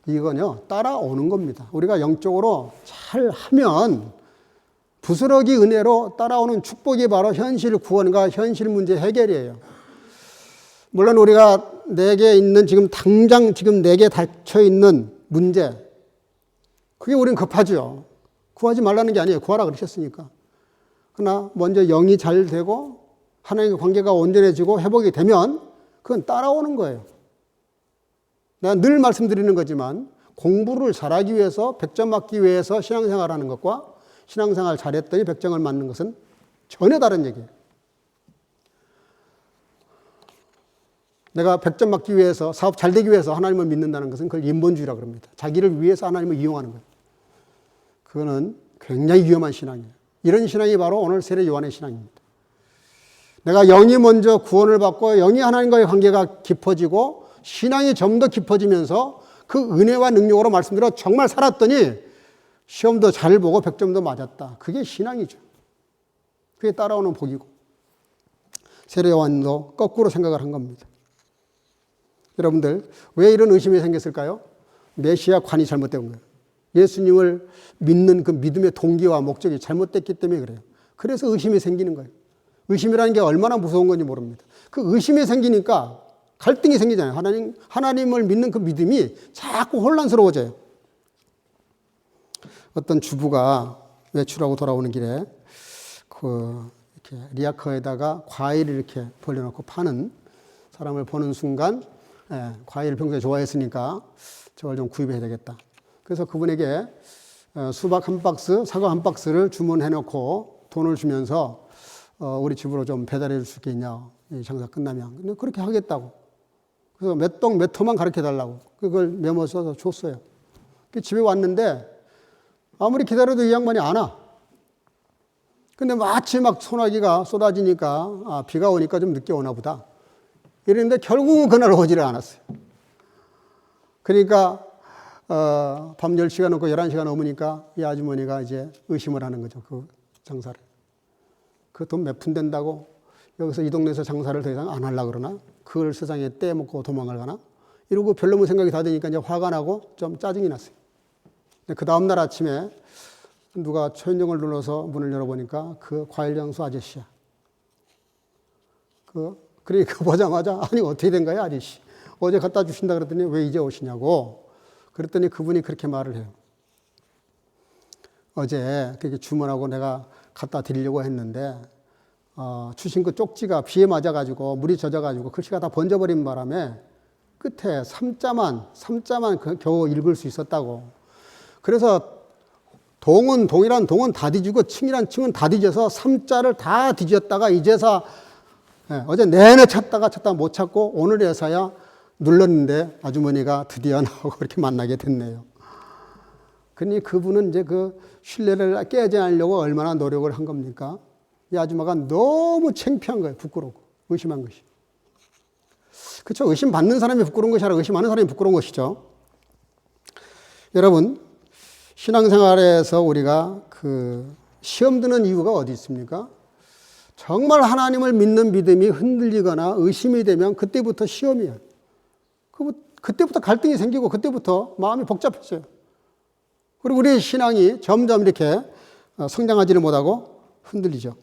Speaker 1: 이건요 따라오는 겁니다. 우리가 영적으로 잘하면 부스러기 은혜로 따라오는 축복이 바로 현실 구원과 현실 문제 해결이에요. 물론 우리가 내게 있는 지금 당장 지금 내게 닥쳐 있는 문제 그게 우리는 급하죠. 구하지 말라는 게 아니에요. 구하라 그러셨으니까. 그러나 먼저 영이 잘 되고 하나님과 관계가 온전해지고 회복이 되면 그건 따라오는 거예요. 내가 늘 말씀드리는 거지만 공부를 잘하기 위해서 100점 맞기 위해서 신앙생활하는 것과 신앙생활 잘했더니 100점을 맞는 것은 전혀 다른 얘기예요. 내가 100점 맞기 위해서 사업 잘 되기 위해서 하나님을 믿는다는 것은 그걸 인본주의라고 합니다. 자기를 위해서 하나님을 이용하는 거예요. 그거는 굉장히 위험한 신앙이에요. 이런 신앙이 바로 오늘 세례 요한의 신앙입니다. 내가 영이 먼저 구원을 받고 영이 하나님과의 관계가 깊어지고 신앙이 좀 더 깊어지면서 그 은혜와 능력으로 말씀드려 정말 살았더니 시험도 잘 보고 100점도 맞았다. 그게 신앙이죠. 그게 따라오는 복이고 세례 요한도 거꾸로 생각을 한 겁니다. 여러분들 왜 이런 의심이 생겼을까요? 메시아 관이 잘못된 거예요. 예수님을 믿는 그 믿음의 동기와 목적이 잘못됐기 때문에 그래요. 그래서 의심이 생기는 거예요. 의심이라는 게 얼마나 무서운 건지 모릅니다. 그 의심이 생기니까 갈등이 생기잖아요. 하나님을 믿는 그 믿음이 자꾸 혼란스러워져요. 어떤 주부가 외출하고 돌아오는 길에 이렇게 리아커에다가 과일을 이렇게 벌려놓고 파는 사람을 보는 순간 과일을 평소에 좋아했으니까 저걸 좀 구입해야 되겠다. 그래서 그분에게 수박 한 박스, 사과 한 박스를 주문해놓고 돈을 주면서 우리 집으로 좀 배달해 줄 수 있겠냐, 이 장사 끝나면. 근데 그렇게 하겠다고. 그래서 몇 동 몇 호만 가르쳐달라고. 그걸 메모 써서 줬어요. 집에 왔는데 아무리 기다려도 이 양반이 안 와. 근데 마치 막 소나기가 쏟아지니까 비가 오니까 좀 늦게 오나 보다. 이랬는데 결국은 그날 오지를 않았어요. 그러니까 밤 10시가 넘고 11시가 넘으니까 이 아주머니가 이제 의심을 하는 거죠. 그 장사를. 그 돈 몇 푼 된다고 여기서 이 동네에서 장사를 더 이상 안 하려고 그러나? 그걸 세상에 떼먹고 도망을 가나? 이러고 별로문 생각이 다 드니까 이제 화가 나고 좀 짜증이 났어요. 그 다음날 아침에 누가 초인종을 눌러서 문을 열어보니까 그 과일 장수 아저씨야. 그러니까 보자마자 아니 어떻게 된 거야 아저씨. 어제 갖다 주신다 그랬더니 왜 이제 오시냐고. 그랬더니 그분이 그렇게 말을 해요. 어제 그렇게 주문하고 내가 갖다 드리려고 했는데 주신 그 쪽지가 비에 맞아가지고 물이 젖어가지고 글씨가 다 번져버린 바람에 끝에 삼자만 겨우 읽을 수 있었다고. 그래서 동이란 동은 다 뒤지고 층이란 층은 다 뒤져서 삼자를 다 뒤졌다가 이제서 어제 내내 찾다가 못 찾고 오늘에서야 눌렀는데 아주머니가 드디어 나오고 이렇게 만나게 됐네요. 그러니 그분은 이제 그 신뢰를 깨지 않으려고 얼마나 노력을 한 겁니까? 이 아줌마가 너무 창피한 거예요. 부끄럽고 의심한 것이. 그렇죠. 의심받는 사람이 부끄러운 것이 아니라 의심하는 사람이 부끄러운 것이죠. 여러분, 신앙생활에서 우리가 그 시험 드는 이유가 어디 있습니까? 정말 하나님을 믿는 믿음이 흔들리거나 의심이 되면 그때부터 시험이에요. 그때부터 갈등이 생기고 그때부터 마음이 복잡해져요. 그리고 우리의 신앙이 점점 이렇게 성장하지를 못하고 흔들리죠.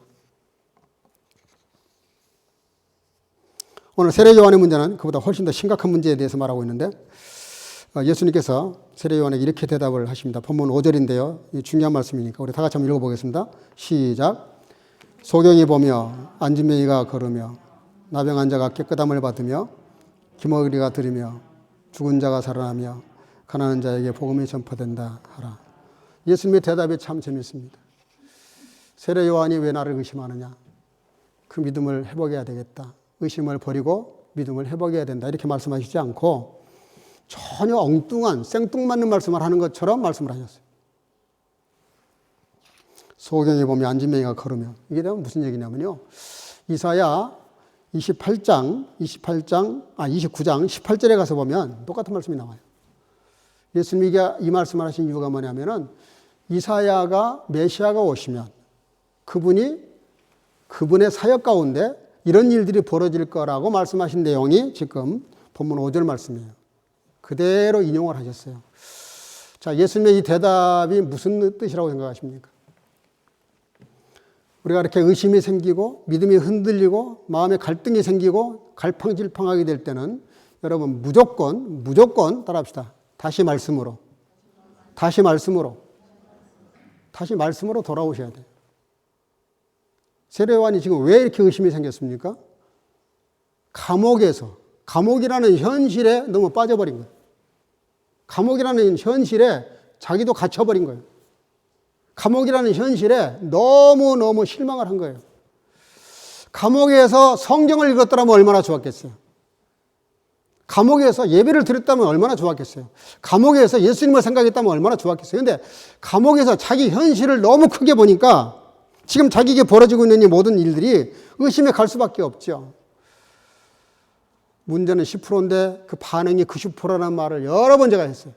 Speaker 1: 오늘 세례 요한의 문제는 그보다 훨씬 더 심각한 문제에 대해서 말하고 있는데 예수님께서 세례 요한에게 이렇게 대답을 하십니다. 본문 5절인데요. 이 중요한 말씀이니까 우리 다 같이 한번 읽어보겠습니다. 시작. 소경이 보며 안진뱅이가 걸으며 나병한 자가 깨끗함을 받으며 기머리가 들으며 죽은 자가 살아나며 가난한 자에게 복음이 전파된다 하라. 예수님의 대답이 참 재밌습니다. 세례 요한이 왜 나를 의심하느냐? 그 믿음을 회복해야 되겠다. 의심을 버리고 믿음을 회복해야 된다. 이렇게 말씀하시지 않고 전혀 엉뚱한 생뚱맞는 말씀을 하는 것처럼 말씀을 하셨어요. 소경에 보면 안진뱅이가 걸으며 이게 무슨 얘기냐면요. 이사야 29장 18절에 가서 보면 똑같은 말씀이 나와요. 예수님이 이 말씀을 하신 이유가 뭐냐면은 이사야가 메시아가 오시면 그분의 사역 가운데 이런 일들이 벌어질 거라고 말씀하신 내용이 지금 본문 5절 말씀이에요. 그대로 인용을 하셨어요. 자, 예수님의 이 대답이 무슨 뜻이라고 생각하십니까? 우리가 이렇게 의심이 생기고 믿음이 흔들리고 마음에 갈등이 생기고 갈팡질팡하게 될 때는 여러분 무조건 따라합시다. 다시 말씀으로 돌아오셔야 돼요. 세례 요한이 지금 왜 이렇게 의심이 생겼습니까? 감옥이라는 현실에 너무 빠져버린 거예요. 감옥이라는 현실에 자기도 갇혀버린 거예요. 감옥이라는 현실에 너무너무 실망을 한 거예요. 감옥에서 성경을 읽었더라면 얼마나 좋았겠어요. 감옥에서 예배를 드렸다면 얼마나 좋았겠어요. 감옥에서 예수님을 생각했다면 얼마나 좋았겠어요. 그런데 감옥에서 자기 현실을 너무 크게 보니까 지금 자기에게 벌어지고 있는 이 모든 일들이 의심에 갈 수밖에 없죠. 문제는 10%인데 그 반응이 90%라는 말을 여러 번 제가 했어요.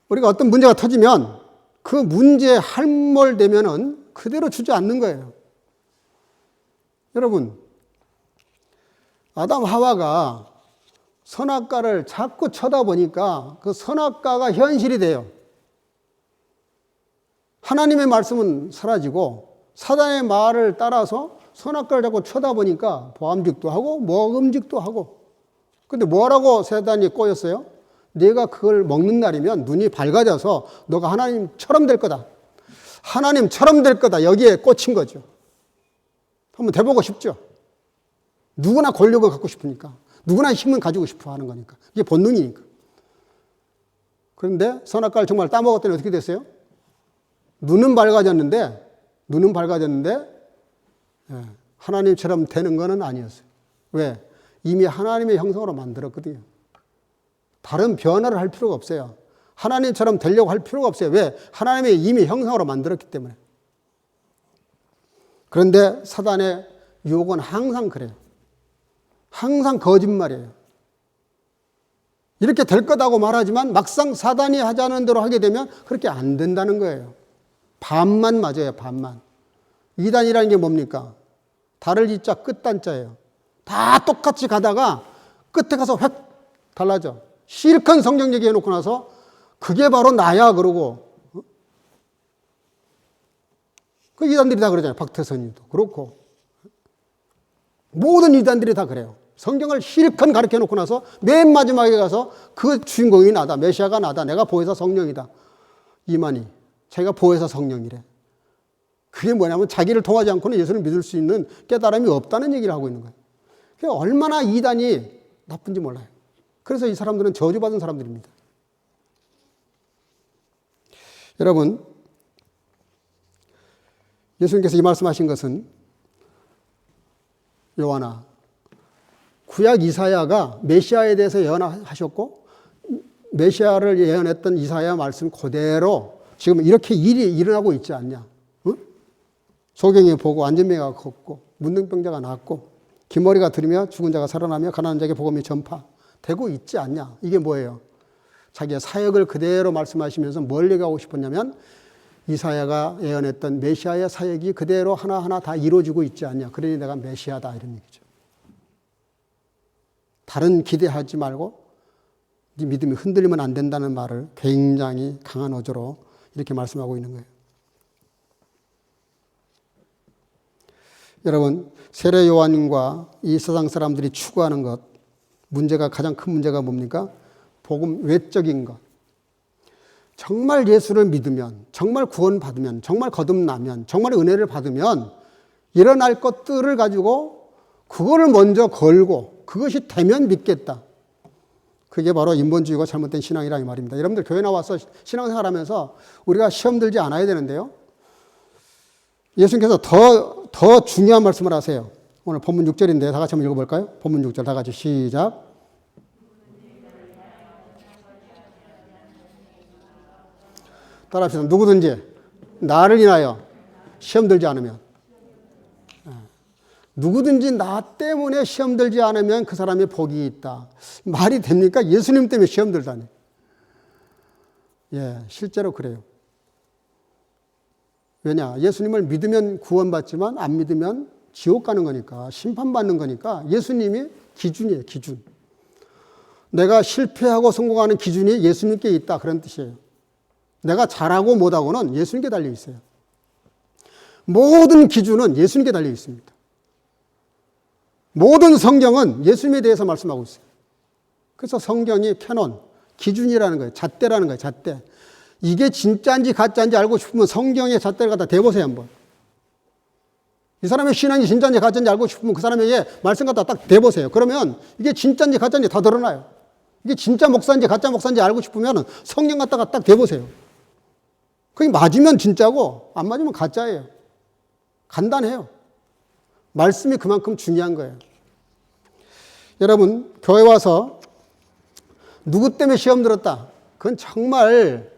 Speaker 1: 우리가 어떤 문제가 터지면 그 문제에 할몰되면은 그대로 주저앉는 거예요. 여러분, 아담 하와가 선악과를 자꾸 쳐다보니까 그 선악과가 현실이 돼요. 하나님의 말씀은 사라지고 사단의 말을 따라서 선악과를 자꾸 쳐다보니까 보암직도 하고 먹음직도 하고. 근데 뭐라고 사단이 꼬였어요? 네가 그걸 먹는 날이면 눈이 밝아져서 너가 하나님처럼 될 거다. 하나님처럼 될 거다. 여기에 꽂힌 거죠. 한번 돼보고 싶죠? 누구나 권력을 갖고 싶으니까. 누구나 힘은 가지고 싶어 하는 거니까. 이게 본능이니까. 그런데 선악과를 정말 따먹었더니 어떻게 됐어요? 눈은 밝아졌는데 하나님처럼 되는 거는 아니었어요. 왜? 이미 하나님의 형상으로 만들었거든요. 다른 변화를 할 필요가 없어요. 하나님처럼 되려고 할 필요가 없어요. 왜? 하나님의 이미 형상으로 만들었기 때문에. 그런데 사단의 유혹은 항상 그래요. 항상 거짓말이에요. 이렇게 될 거다고 말하지만 막상 사단이 하자는 대로 하게 되면 그렇게 안 된다는 거예요. 반만 맞아요. 반만. 이단이라는 게 뭡니까? 달을 이자 끝단자예요. 다 똑같이 가다가 끝에 가서 획 달라져. 실컷 성경 얘기해 놓고 나서 그게 바로 나야 그러고. 그 이단들이 다 그러잖아요. 박태선님도 그렇고. 모든 이단들이 다 그래요. 성경을 실컷 가르쳐 놓고 나서 맨 마지막에 가서 그 주인공이 나다. 메시아가 나다. 내가 보혜사 성령이다. 이만희. 자기가 보혜사 성령이래. 그게 뭐냐면 자기를 통하지 않고는 예수를 믿을 수 있는 깨달음이 없다는 얘기를 하고 있는 거예요. 그게 얼마나 이단이 나쁜지 몰라요. 그래서 이 사람들은 저주받은 사람들입니다. 여러분, 예수님께서 이 말씀하신 것은 요한아, 구약 이사야가 메시아에 대해서 예언하셨고 메시아를 예언했던 이사야 말씀 그대로 지금 이렇게 일이 일어나고 있지 않냐. 응? 소경이 보고 안전병이가 걷고 문둥병자가 낫고 기머리가 들으며 죽은 자가 살아나며 가난한 자에게 복음이 전파되고 있지 않냐. 이게 뭐예요? 자기의 사역을 그대로 말씀하시면서 뭘 얘기하고 싶었냐면 이사야가 예언했던 메시아의 사역이 그대로 하나하나 다 이루어지고 있지 않냐. 그러니 내가 메시아다 이런 얘기죠. 다른 기대하지 말고 네 믿음이 흔들리면 안 된다는 말을 굉장히 강한 어조로 이렇게 말씀하고 있는 거예요. 여러분, 세례 요한과 이 세상 사람들이 추구하는 것, 문제가 가장 큰 문제가 뭡니까? 복음 외적인 것. 정말 예수를 믿으면, 정말 구원받으면, 정말 거듭나면, 정말 은혜를 받으면 일어날 것들을 가지고 그거를 먼저 걸고 그것이 되면 믿겠다. 그게 바로 인본주의가 잘못된 신앙이라 이 말입니다. 여러분들 교회 나와서 신앙생활하면서 우리가 시험 들지 않아야 되는데요. 예수님께서 더 중요한 말씀을 하세요. 오늘 본문 6절인데 다 같이 한번 읽어볼까요? 본문 6절 다 같이 시작. 따라합시다. 누구든지 나를 인하여 시험 들지 않으면, 누구든지 나 때문에 시험 들지 않으면 그 사람이 복이 있다. 말이 됩니까? 예수님 때문에 시험 들다니. 예, 실제로 그래요. 왜냐? 예수님을 믿으면 구원받지만 안 믿으면 지옥 가는 거니까, 심판받는 거니까 예수님이 기준이에요, 기준. 내가 실패하고 성공하는 기준이 예수님께 있다. 그런 뜻이에요. 내가 잘하고 못하고는 예수님께 달려 있어요. 모든 기준은 예수님께 달려 있습니다. 모든 성경은 예수님에 대해서 말씀하고 있어요. 그래서 성경이 캐논, 기준이라는 거예요. 잣대라는 거예요. 잣대. 이게 진짜인지 가짜인지 알고 싶으면 성경의 잣대를 갖다 대보세요 한번. 이 사람의 신앙이 진짜인지 가짜인지 알고 싶으면 그 사람에게 말씀 갖다 딱 대보세요. 그러면 이게 진짜인지 가짜인지 다 드러나요. 이게 진짜 목사인지 가짜 목사인지 알고 싶으면 성경 갖다가 딱 대보세요. 그게 맞으면 진짜고 안 맞으면 가짜예요. 간단해요. 말씀이 그만큼 중요한 거예요. 여러분, 교회 와서 누구 때문에 시험 들었다? 그건 정말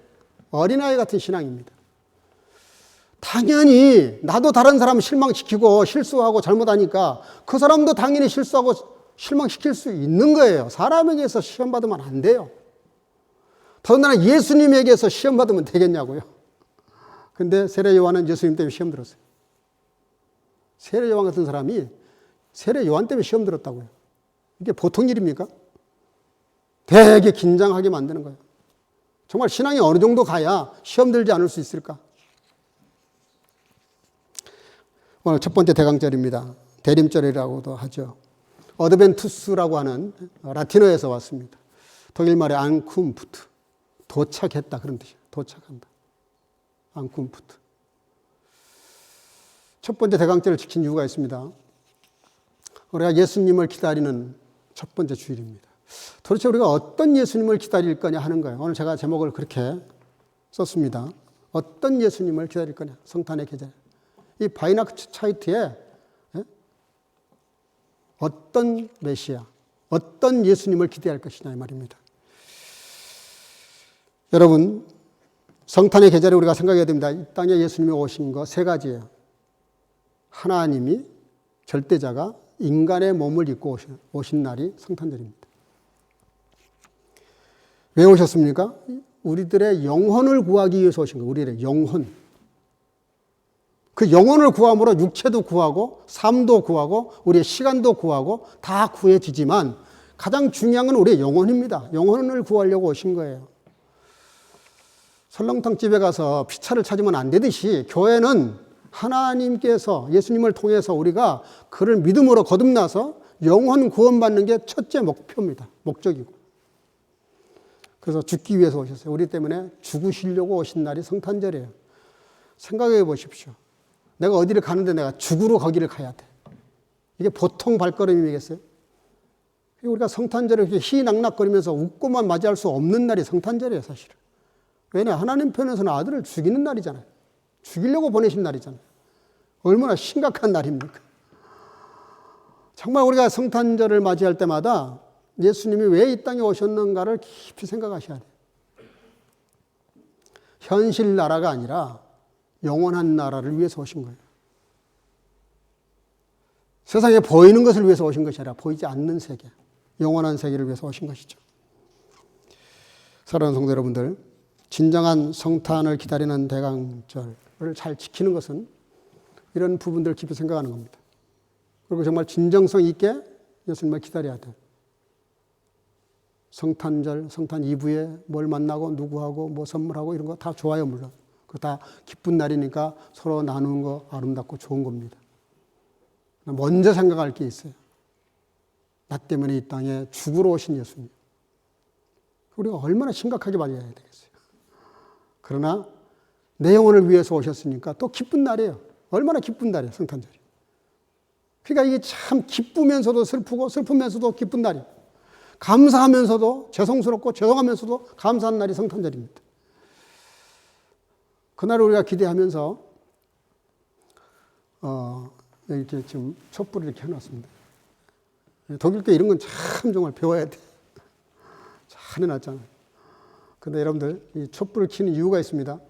Speaker 1: 어린아이 같은 신앙입니다. 당연히 나도 다른 사람 실망시키고 실수하고 잘못하니까 그 사람도 당연히 실수하고 실망시킬 수 있는 거예요. 사람에게서 시험 받으면 안 돼요. 더군다나 예수님에게서 시험 받으면 되겠냐고요. 근데 세례 요한은 예수님 때문에 시험 들었어요. 세례 요한 같은 사람이 세례 요한 때문에 시험 들었다고요. 이게 보통 일입니까? 되게 긴장하게 만드는 거예요. 정말 신앙이 어느 정도 가야 시험 들지 않을 수 있을까? 오늘 첫 번째 대강절입니다. 대림절이라고도 하죠. 어드벤투스라고 하는 라틴어에서 왔습니다. 독일 말의 안쿰푸트, 도착했다 그런 뜻이에요. 도착한다. 안쿰푸트. 첫 번째 대강절을 지킨 이유가 있습니다. 우리가 예수님을 기다리는 첫 번째 주일입니다. 도대체 우리가 어떤 예수님을 기다릴 거냐 하는 거예요. 오늘 제가 제목을 그렇게 썼습니다. 어떤 예수님을 기다릴 거냐. 성탄의 계절. 이 바이나크차이트에 어떤 메시아, 어떤 예수님을 기대할 것이냐 이 말입니다. 여러분, 성탄의 계절에 우리가 생각해야 됩니다. 이 땅에 예수님이 오신 거 세 가지예요. 하나님이 절대자가 인간의 몸을 입고 오신 날이 성탄절입니다. 왜 오셨습니까? 우리들의 영혼을 구하기 위해서 오신 거예요. 우리들의 영혼. 그 영혼을 구함으로 육체도 구하고 삶도 구하고 우리의 시간도 구하고 다 구해지지만 가장 중요한 건 우리의 영혼입니다. 영혼을 구하려고 오신 거예요. 설렁탕 집에 가서 피차를 찾으면 안 되듯이 교회는 하나님께서 예수님을 통해서 우리가 그를 믿음으로 거듭나서 영혼 구원받는 게 첫째 목표입니다. 목적이고. 그래서 죽기 위해서 오셨어요. 우리 때문에 죽으시려고 오신 날이 성탄절이에요. 생각해 보십시오. 내가 어디를 가는데 내가 죽으러 거기를 가야 돼. 이게 보통 발걸음이겠어요? 우리가 성탄절을 이렇게 희낙낙거리면서 웃고만 맞이할 수 없는 날이 성탄절이에요, 사실은. 왜냐? 하나님 편에서는 아들을 죽이는 날이잖아요. 죽이려고 보내신 날이잖아요. 얼마나 심각한 날입니까? 정말 우리가 성탄절을 맞이할 때마다 예수님이 왜 이 땅에 오셨는가를 깊이 생각하셔야 돼요. 현실 나라가 아니라 영원한 나라를 위해서 오신 거예요. 세상에 보이는 것을 위해서 오신 것이 아니라 보이지 않는 세계, 영원한 세계를 위해서 오신 것이죠. 사랑하는 성도 여러분들, 진정한 성탄을 기다리는 대강절을 잘 지키는 것은 이런 부분들을 깊이 생각하는 겁니다. 그리고 정말 진정성 있게 예수님을 기다려야 돼요. 성탄절, 성탄 이브에 뭘 만나고 누구하고 뭐 선물하고 이런 거 다 좋아요, 물론. 그거 다 기쁜 날이니까 서로 나누는 거 아름답고 좋은 겁니다. 먼저 생각할 게 있어요. 나 때문에 이 땅에 죽으러 오신 예수님. 우리가 얼마나 심각하게 받아야 되겠어요. 그러나 내 영혼을 위해서 오셨으니까 또 기쁜 날이에요. 얼마나 기쁜 날이에요, 성탄절이. 그러니까 이게 참 기쁘면서도 슬프고 슬프면서도 기쁜 날이에요. 감사하면서도 죄송스럽고 죄송하면서도 감사한 날이 성탄절입니다. 그날을 우리가 기대하면서 이렇게 지금 촛불을 이렇게 해놨습니다. 독일교 이런 건 참 정말 배워야 돼. 잘 해놨잖아요. 근데 여러분들 이 촛불을 켜는 이유가 있습니다.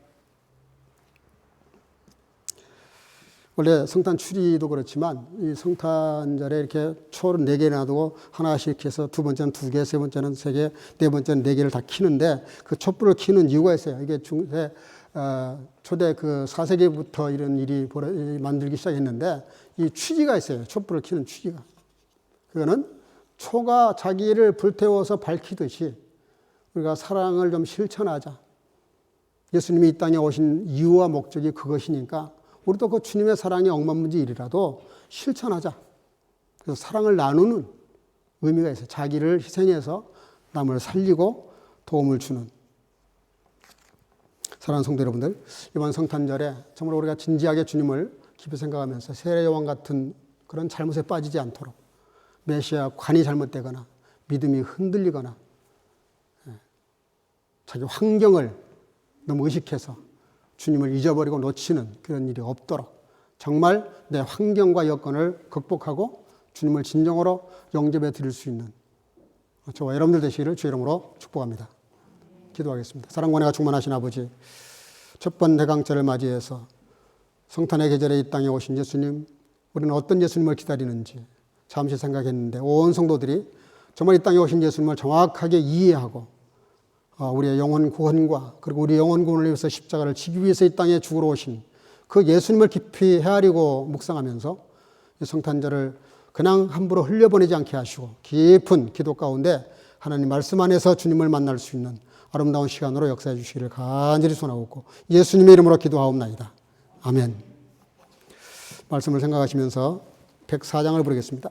Speaker 1: 원래 성탄 추리도 그렇지만 이 성탄절에 이렇게 초를 4개 놔두고 하나씩 해서 두 번째는 2개, 세 번째는 3개, 네 번째는 4개를 다 켜는데 그 촛불을 켜는 이유가 있어요. 이게 초대 그 4세기부터 이런 일이 만들기 시작했는데 이 취지가 있어요. 촛불을 켜는 취지가. 그거는 초가 자기를 불태워서 밝히듯이 우리가 사랑을 좀 실천하자. 예수님이 이 땅에 오신 이유와 목적이 그것이니까 우리도 그 주님의 사랑의 억만문지일이라도 실천하자. 그래서 사랑을 나누는 의미가 있어요. 자기를 희생해서 남을 살리고 도움을 주는. 사랑하는 성도 여러분들, 이번 성탄절에 정말 우리가 진지하게 주님을 깊이 생각하면서 세례요한 같은 그런 잘못에 빠지지 않도록 메시아 관이 잘못되거나 믿음이 흔들리거나 자기 환경을 너무 의식해서 주님을 잊어버리고 놓치는 그런 일이 없도록 정말 내 환경과 여건을 극복하고 주님을 진정으로 영접해 드릴 수 있는 저와 여러분들 되시기를 주의 이름으로 축복합니다. 기도하겠습니다. 사랑과 은혜가 충만하신 아버지, 첫 번 대강절을 맞이해서 성탄의 계절에 이 땅에 오신 예수님, 우리는 어떤 예수님을 기다리는지 잠시 생각했는데 온 성도들이 정말 이 땅에 오신 예수님을 정확하게 이해하고 우리의 영혼 구원과 그리고 우리 영혼 구원을 위해서 십자가를 지기 위해서 이 땅에 죽으러 오신 그 예수님을 깊이 헤아리고 묵상하면서 이 성탄절을 그냥 함부로 흘려보내지 않게 하시고 깊은 기도 가운데 하나님 말씀 안에서 주님을 만날 수 있는 아름다운 시간으로 역사해 주시기를 간절히 소원하옵고 예수님의 이름으로 기도하옵나이다. 아멘. 말씀을 생각하시면서 104장을 부르겠습니다.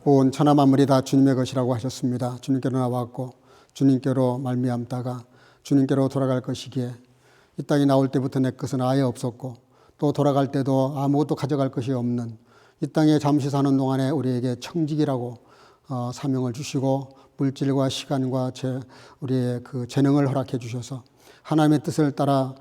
Speaker 1: 온 천하 만물이 다 주님의 것이라고 하셨습니다. 주님께로 나왔고 주님께로 말미암다가 주님께로 돌아갈 것이기에 이 땅에 나올 때부터 내 것은 아예 없었고 또 돌아갈 때도 아무것도 가져갈 것이 없는 이 땅에 잠시 사는 동안에 우리에게 청직이라고 사명을 주시고 물질과 시간과 우리의 그 재능을 허락해 주셔서 하나님의 뜻을 따라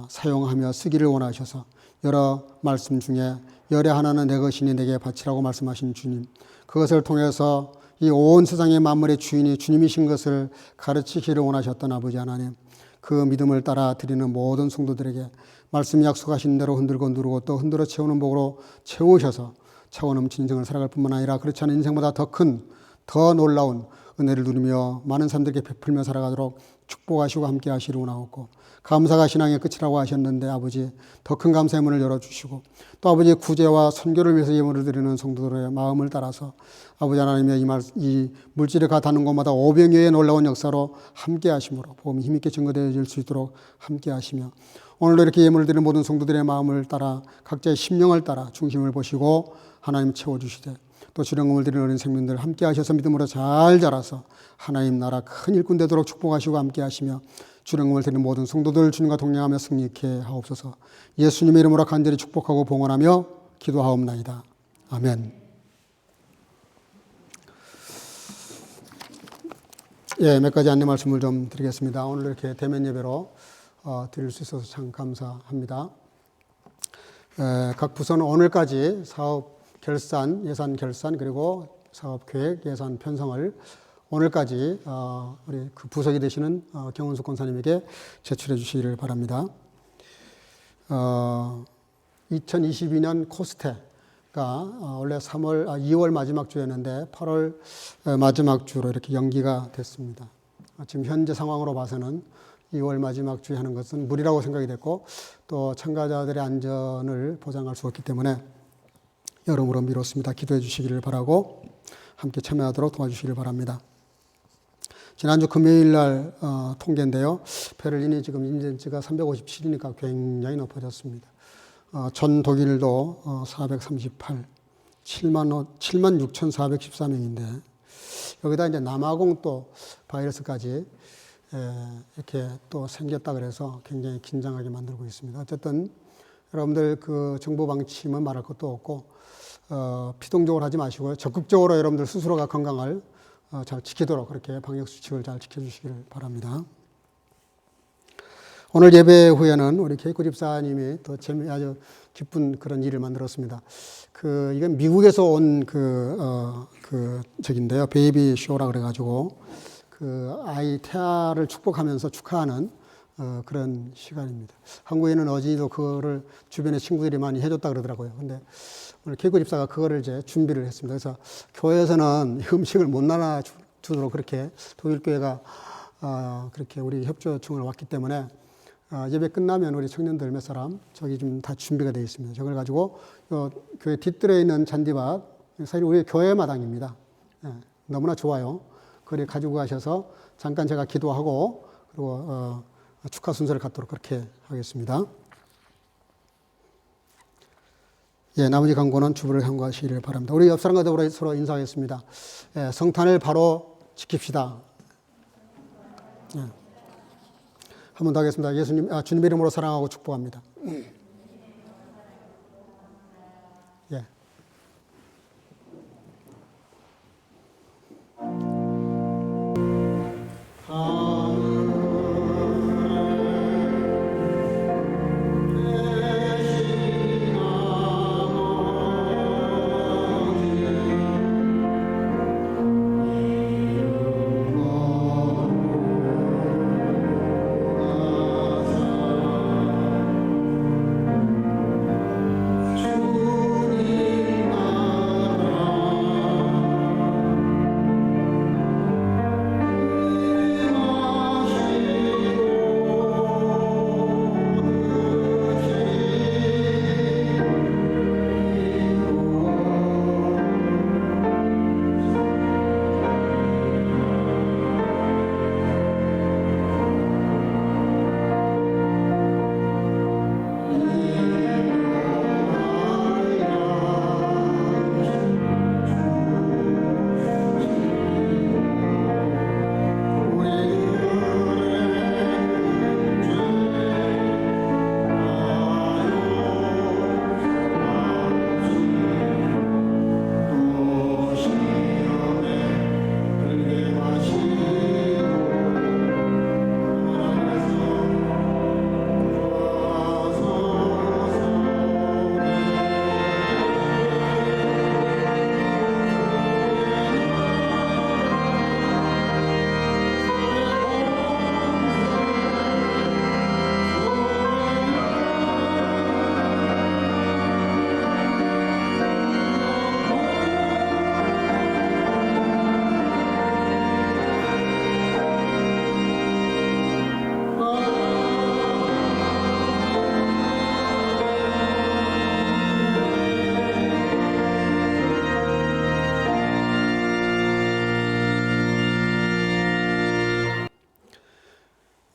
Speaker 1: 사용하며 쓰기를 원하셔서 여러 말씀 중에 열의 하나는 내 것이니 내게 바치라고 말씀하신 주님, 그것을 통해서 이 온 세상의 만물의 주인이 주님이신 것을 가르치기를 원하셨던 아버지 하나님, 그 믿음을 따라 드리는 모든 성도들에게 말씀 약속하신 대로 흔들고 누르고 또 흔들어 채우는 복으로 채우셔서 차원 넘친 인생을 살아갈 뿐만 아니라 그렇지 않은 인생보다 더 큰, 더 놀라운 은혜를 누리며 많은 사람들에게 베풀며 살아가도록 축복하시고 함께 하시리 원하옵고, 감사가 신앙의 끝이라고 하셨는데 아버지 더 큰 감사의 문을 열어주시고 또 아버지의 구제와 선교를 위해서 예물을 드리는 성도들의 마음을 따라서 아버지 하나님의 이 물질이 가닿는 곳마다 오병이어의 놀라운 역사로 함께 하심으로 복음이 힘있게 증거되어질 수 있도록 함께 하시며, 오늘도 이렇게 예물을 드리는 모든 성도들의 마음을 따라 각자의 심령을 따라 중심을 보시고 하나님 채워주시되 또 주령금을 드리는 어린 생명들 함께 하셔서 믿음으로 잘 자라서 하나님 나라 큰 일꾼 되도록 축복하시고 함께 하시며 주령금을 드리는 모든 성도들 주님과 동행하며 승리케 하옵소서. 예수님의 이름으로 간절히 축복하고 봉헌하며 기도하옵나이다. 아멘. 예, 몇 가지 안내 말씀을 좀 드리겠습니다. 오늘 이렇게 대면 예배로 드릴 수 있어서 참 감사합니다. 각 부서는 오늘까지 사업 결산, 예산 결산 그리고 사업 계획, 예산 편성을 오늘까지 우리 그 부석이 되시는 경은숙 권사님에게 제출해 주시기를 바랍니다. 2022년 코스테가 원래 2월 마지막 주였는데 8월 마지막 주로 이렇게 연기가 됐습니다. 지금 현재 상황으로 봐서는 2월 마지막 주에 하는 것은 무리라고 생각이 됐고 또 참가자들의 안전을 보장할 수 없기 때문에 여러모로 미뤘습니다. 기도해 주시기를 바라고 함께 참여하도록 도와주시기를 바랍니다. 지난주 금요일 날 통계인데요. 베를린이 지금 인지가 357이니까 굉장히 높아졌습니다. 전 독일도 438, 76,414명인데 여기다 이제 남아공 또 바이러스까지 이렇게 또 생겼다 그래서 굉장히 긴장하게 만들고 있습니다. 어쨌든 여러분들 그 정부 방침은 말할 것도 없고 피동적으로 하지 마시고요. 적극적으로 여러분들 스스로가 건강을 잘 지키도록 그렇게 방역수칙을 잘 지켜주시기를 바랍니다. 오늘 예배 후에는 우리 케이코 집사님이 또 아주 기쁜 그런 일을 만들었습니다. 이건 미국에서 온 적인데요. 베이비 쇼라 그래가지고 아이 태아를 축복하면서 축하하는 그런 시간입니다. 한국에는 어진이도 그거를 주변에 친구들이 많이 해줬다 그러더라고요. 근데 오늘 케이코 집사가 그거를 이제 준비를 했습니다. 그래서 교회에서는 음식을 못 나눠주도록 그렇게 독일교회가 그렇게 우리 협조청을 왔기 때문에 예배 끝나면 우리 청년들 몇 사람 저기 좀 다 준비가 되어 있습니다. 저걸 가지고 교회 뒷뜰에 있는 잔디밭, 사실 우리 교회 마당입니다. 너무나 좋아요. 그걸 가지고 가셔서 잠깐 제가 기도하고 그리고 축하 순서를 갖도록 그렇게 하겠습니다. 예, 나머지 광고는 주부를 향구하시기를 바랍니다. 우리 옆 사람과 더불어 서로 인사하겠습니다. 예, 성탄을 바로 지킵시다. 예. 한 번 더 하겠습니다. 주님의 이름으로 사랑하고 축복합니다. 예.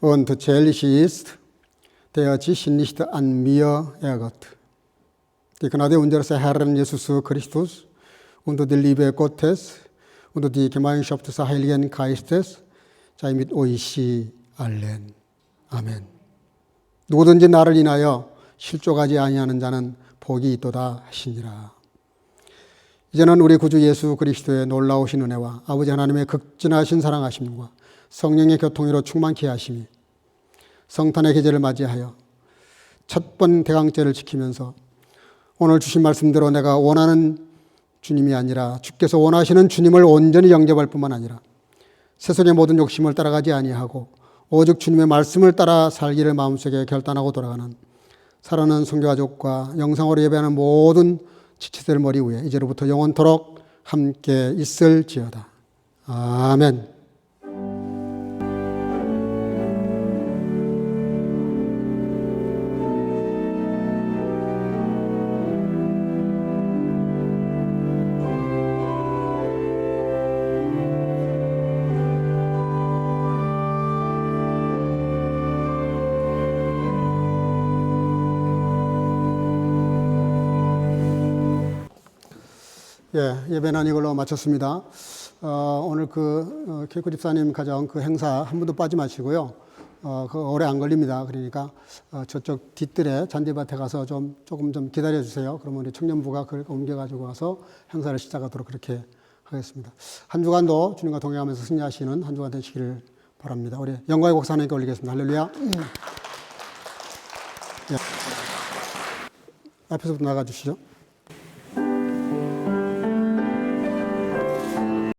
Speaker 1: Und zählig ist, der sich nicht an mir ärgert. Die Gnade unseres Herrn Jesus Christus und die Liebe Gottes und die Gemeinschaft des Heiligen Geistes sei mit euch allen. 아멘. 누구든지 나를 인하여 실족하지 아니하는 자는 복이 있도다 하시니라. 이제는 우리 구주 예수 그리스도의 놀라우신 은혜와 아버지 하나님의 극진하신 사랑하심과 성령의 교통으로 충만케 하심이 성탄의 계절을 맞이하여 첫 번 대강제를 지키면서 오늘 주신 말씀대로 내가 원하는 주님이 아니라 주께서 원하시는 주님을 온전히 영접할 뿐만 아니라 세상의 모든 욕심을 따라가지 아니하고 오직 주님의 말씀을 따라 살기를 마음속에 결단하고 돌아가는 사랑하는 성교가족과 영상으로 예배하는 모든 지체들 머리 위에 이제로부터 영원토록 함께 있을지어다. 아멘. 예배는 이걸로 마쳤습니다. 오늘 케이크 집사님 가져온 그 행사 한 분도 빠지 마시고요. 오래 안 걸립니다. 그러니까 저쪽 뒷뜰에 잔디밭에 가서 조금 기다려 주세요. 그러면 우리 청년부가 그걸 옮겨가지고 와서 행사를 시작하도록 그렇게 하겠습니다. 한 주간도 주님과 동행하면서 승리하시는 한 주간 되시기를 바랍니다. 우리 영광의 곡 하나님께 올리겠습니다. 할렐루야. 앞에서부터 나가 주시죠.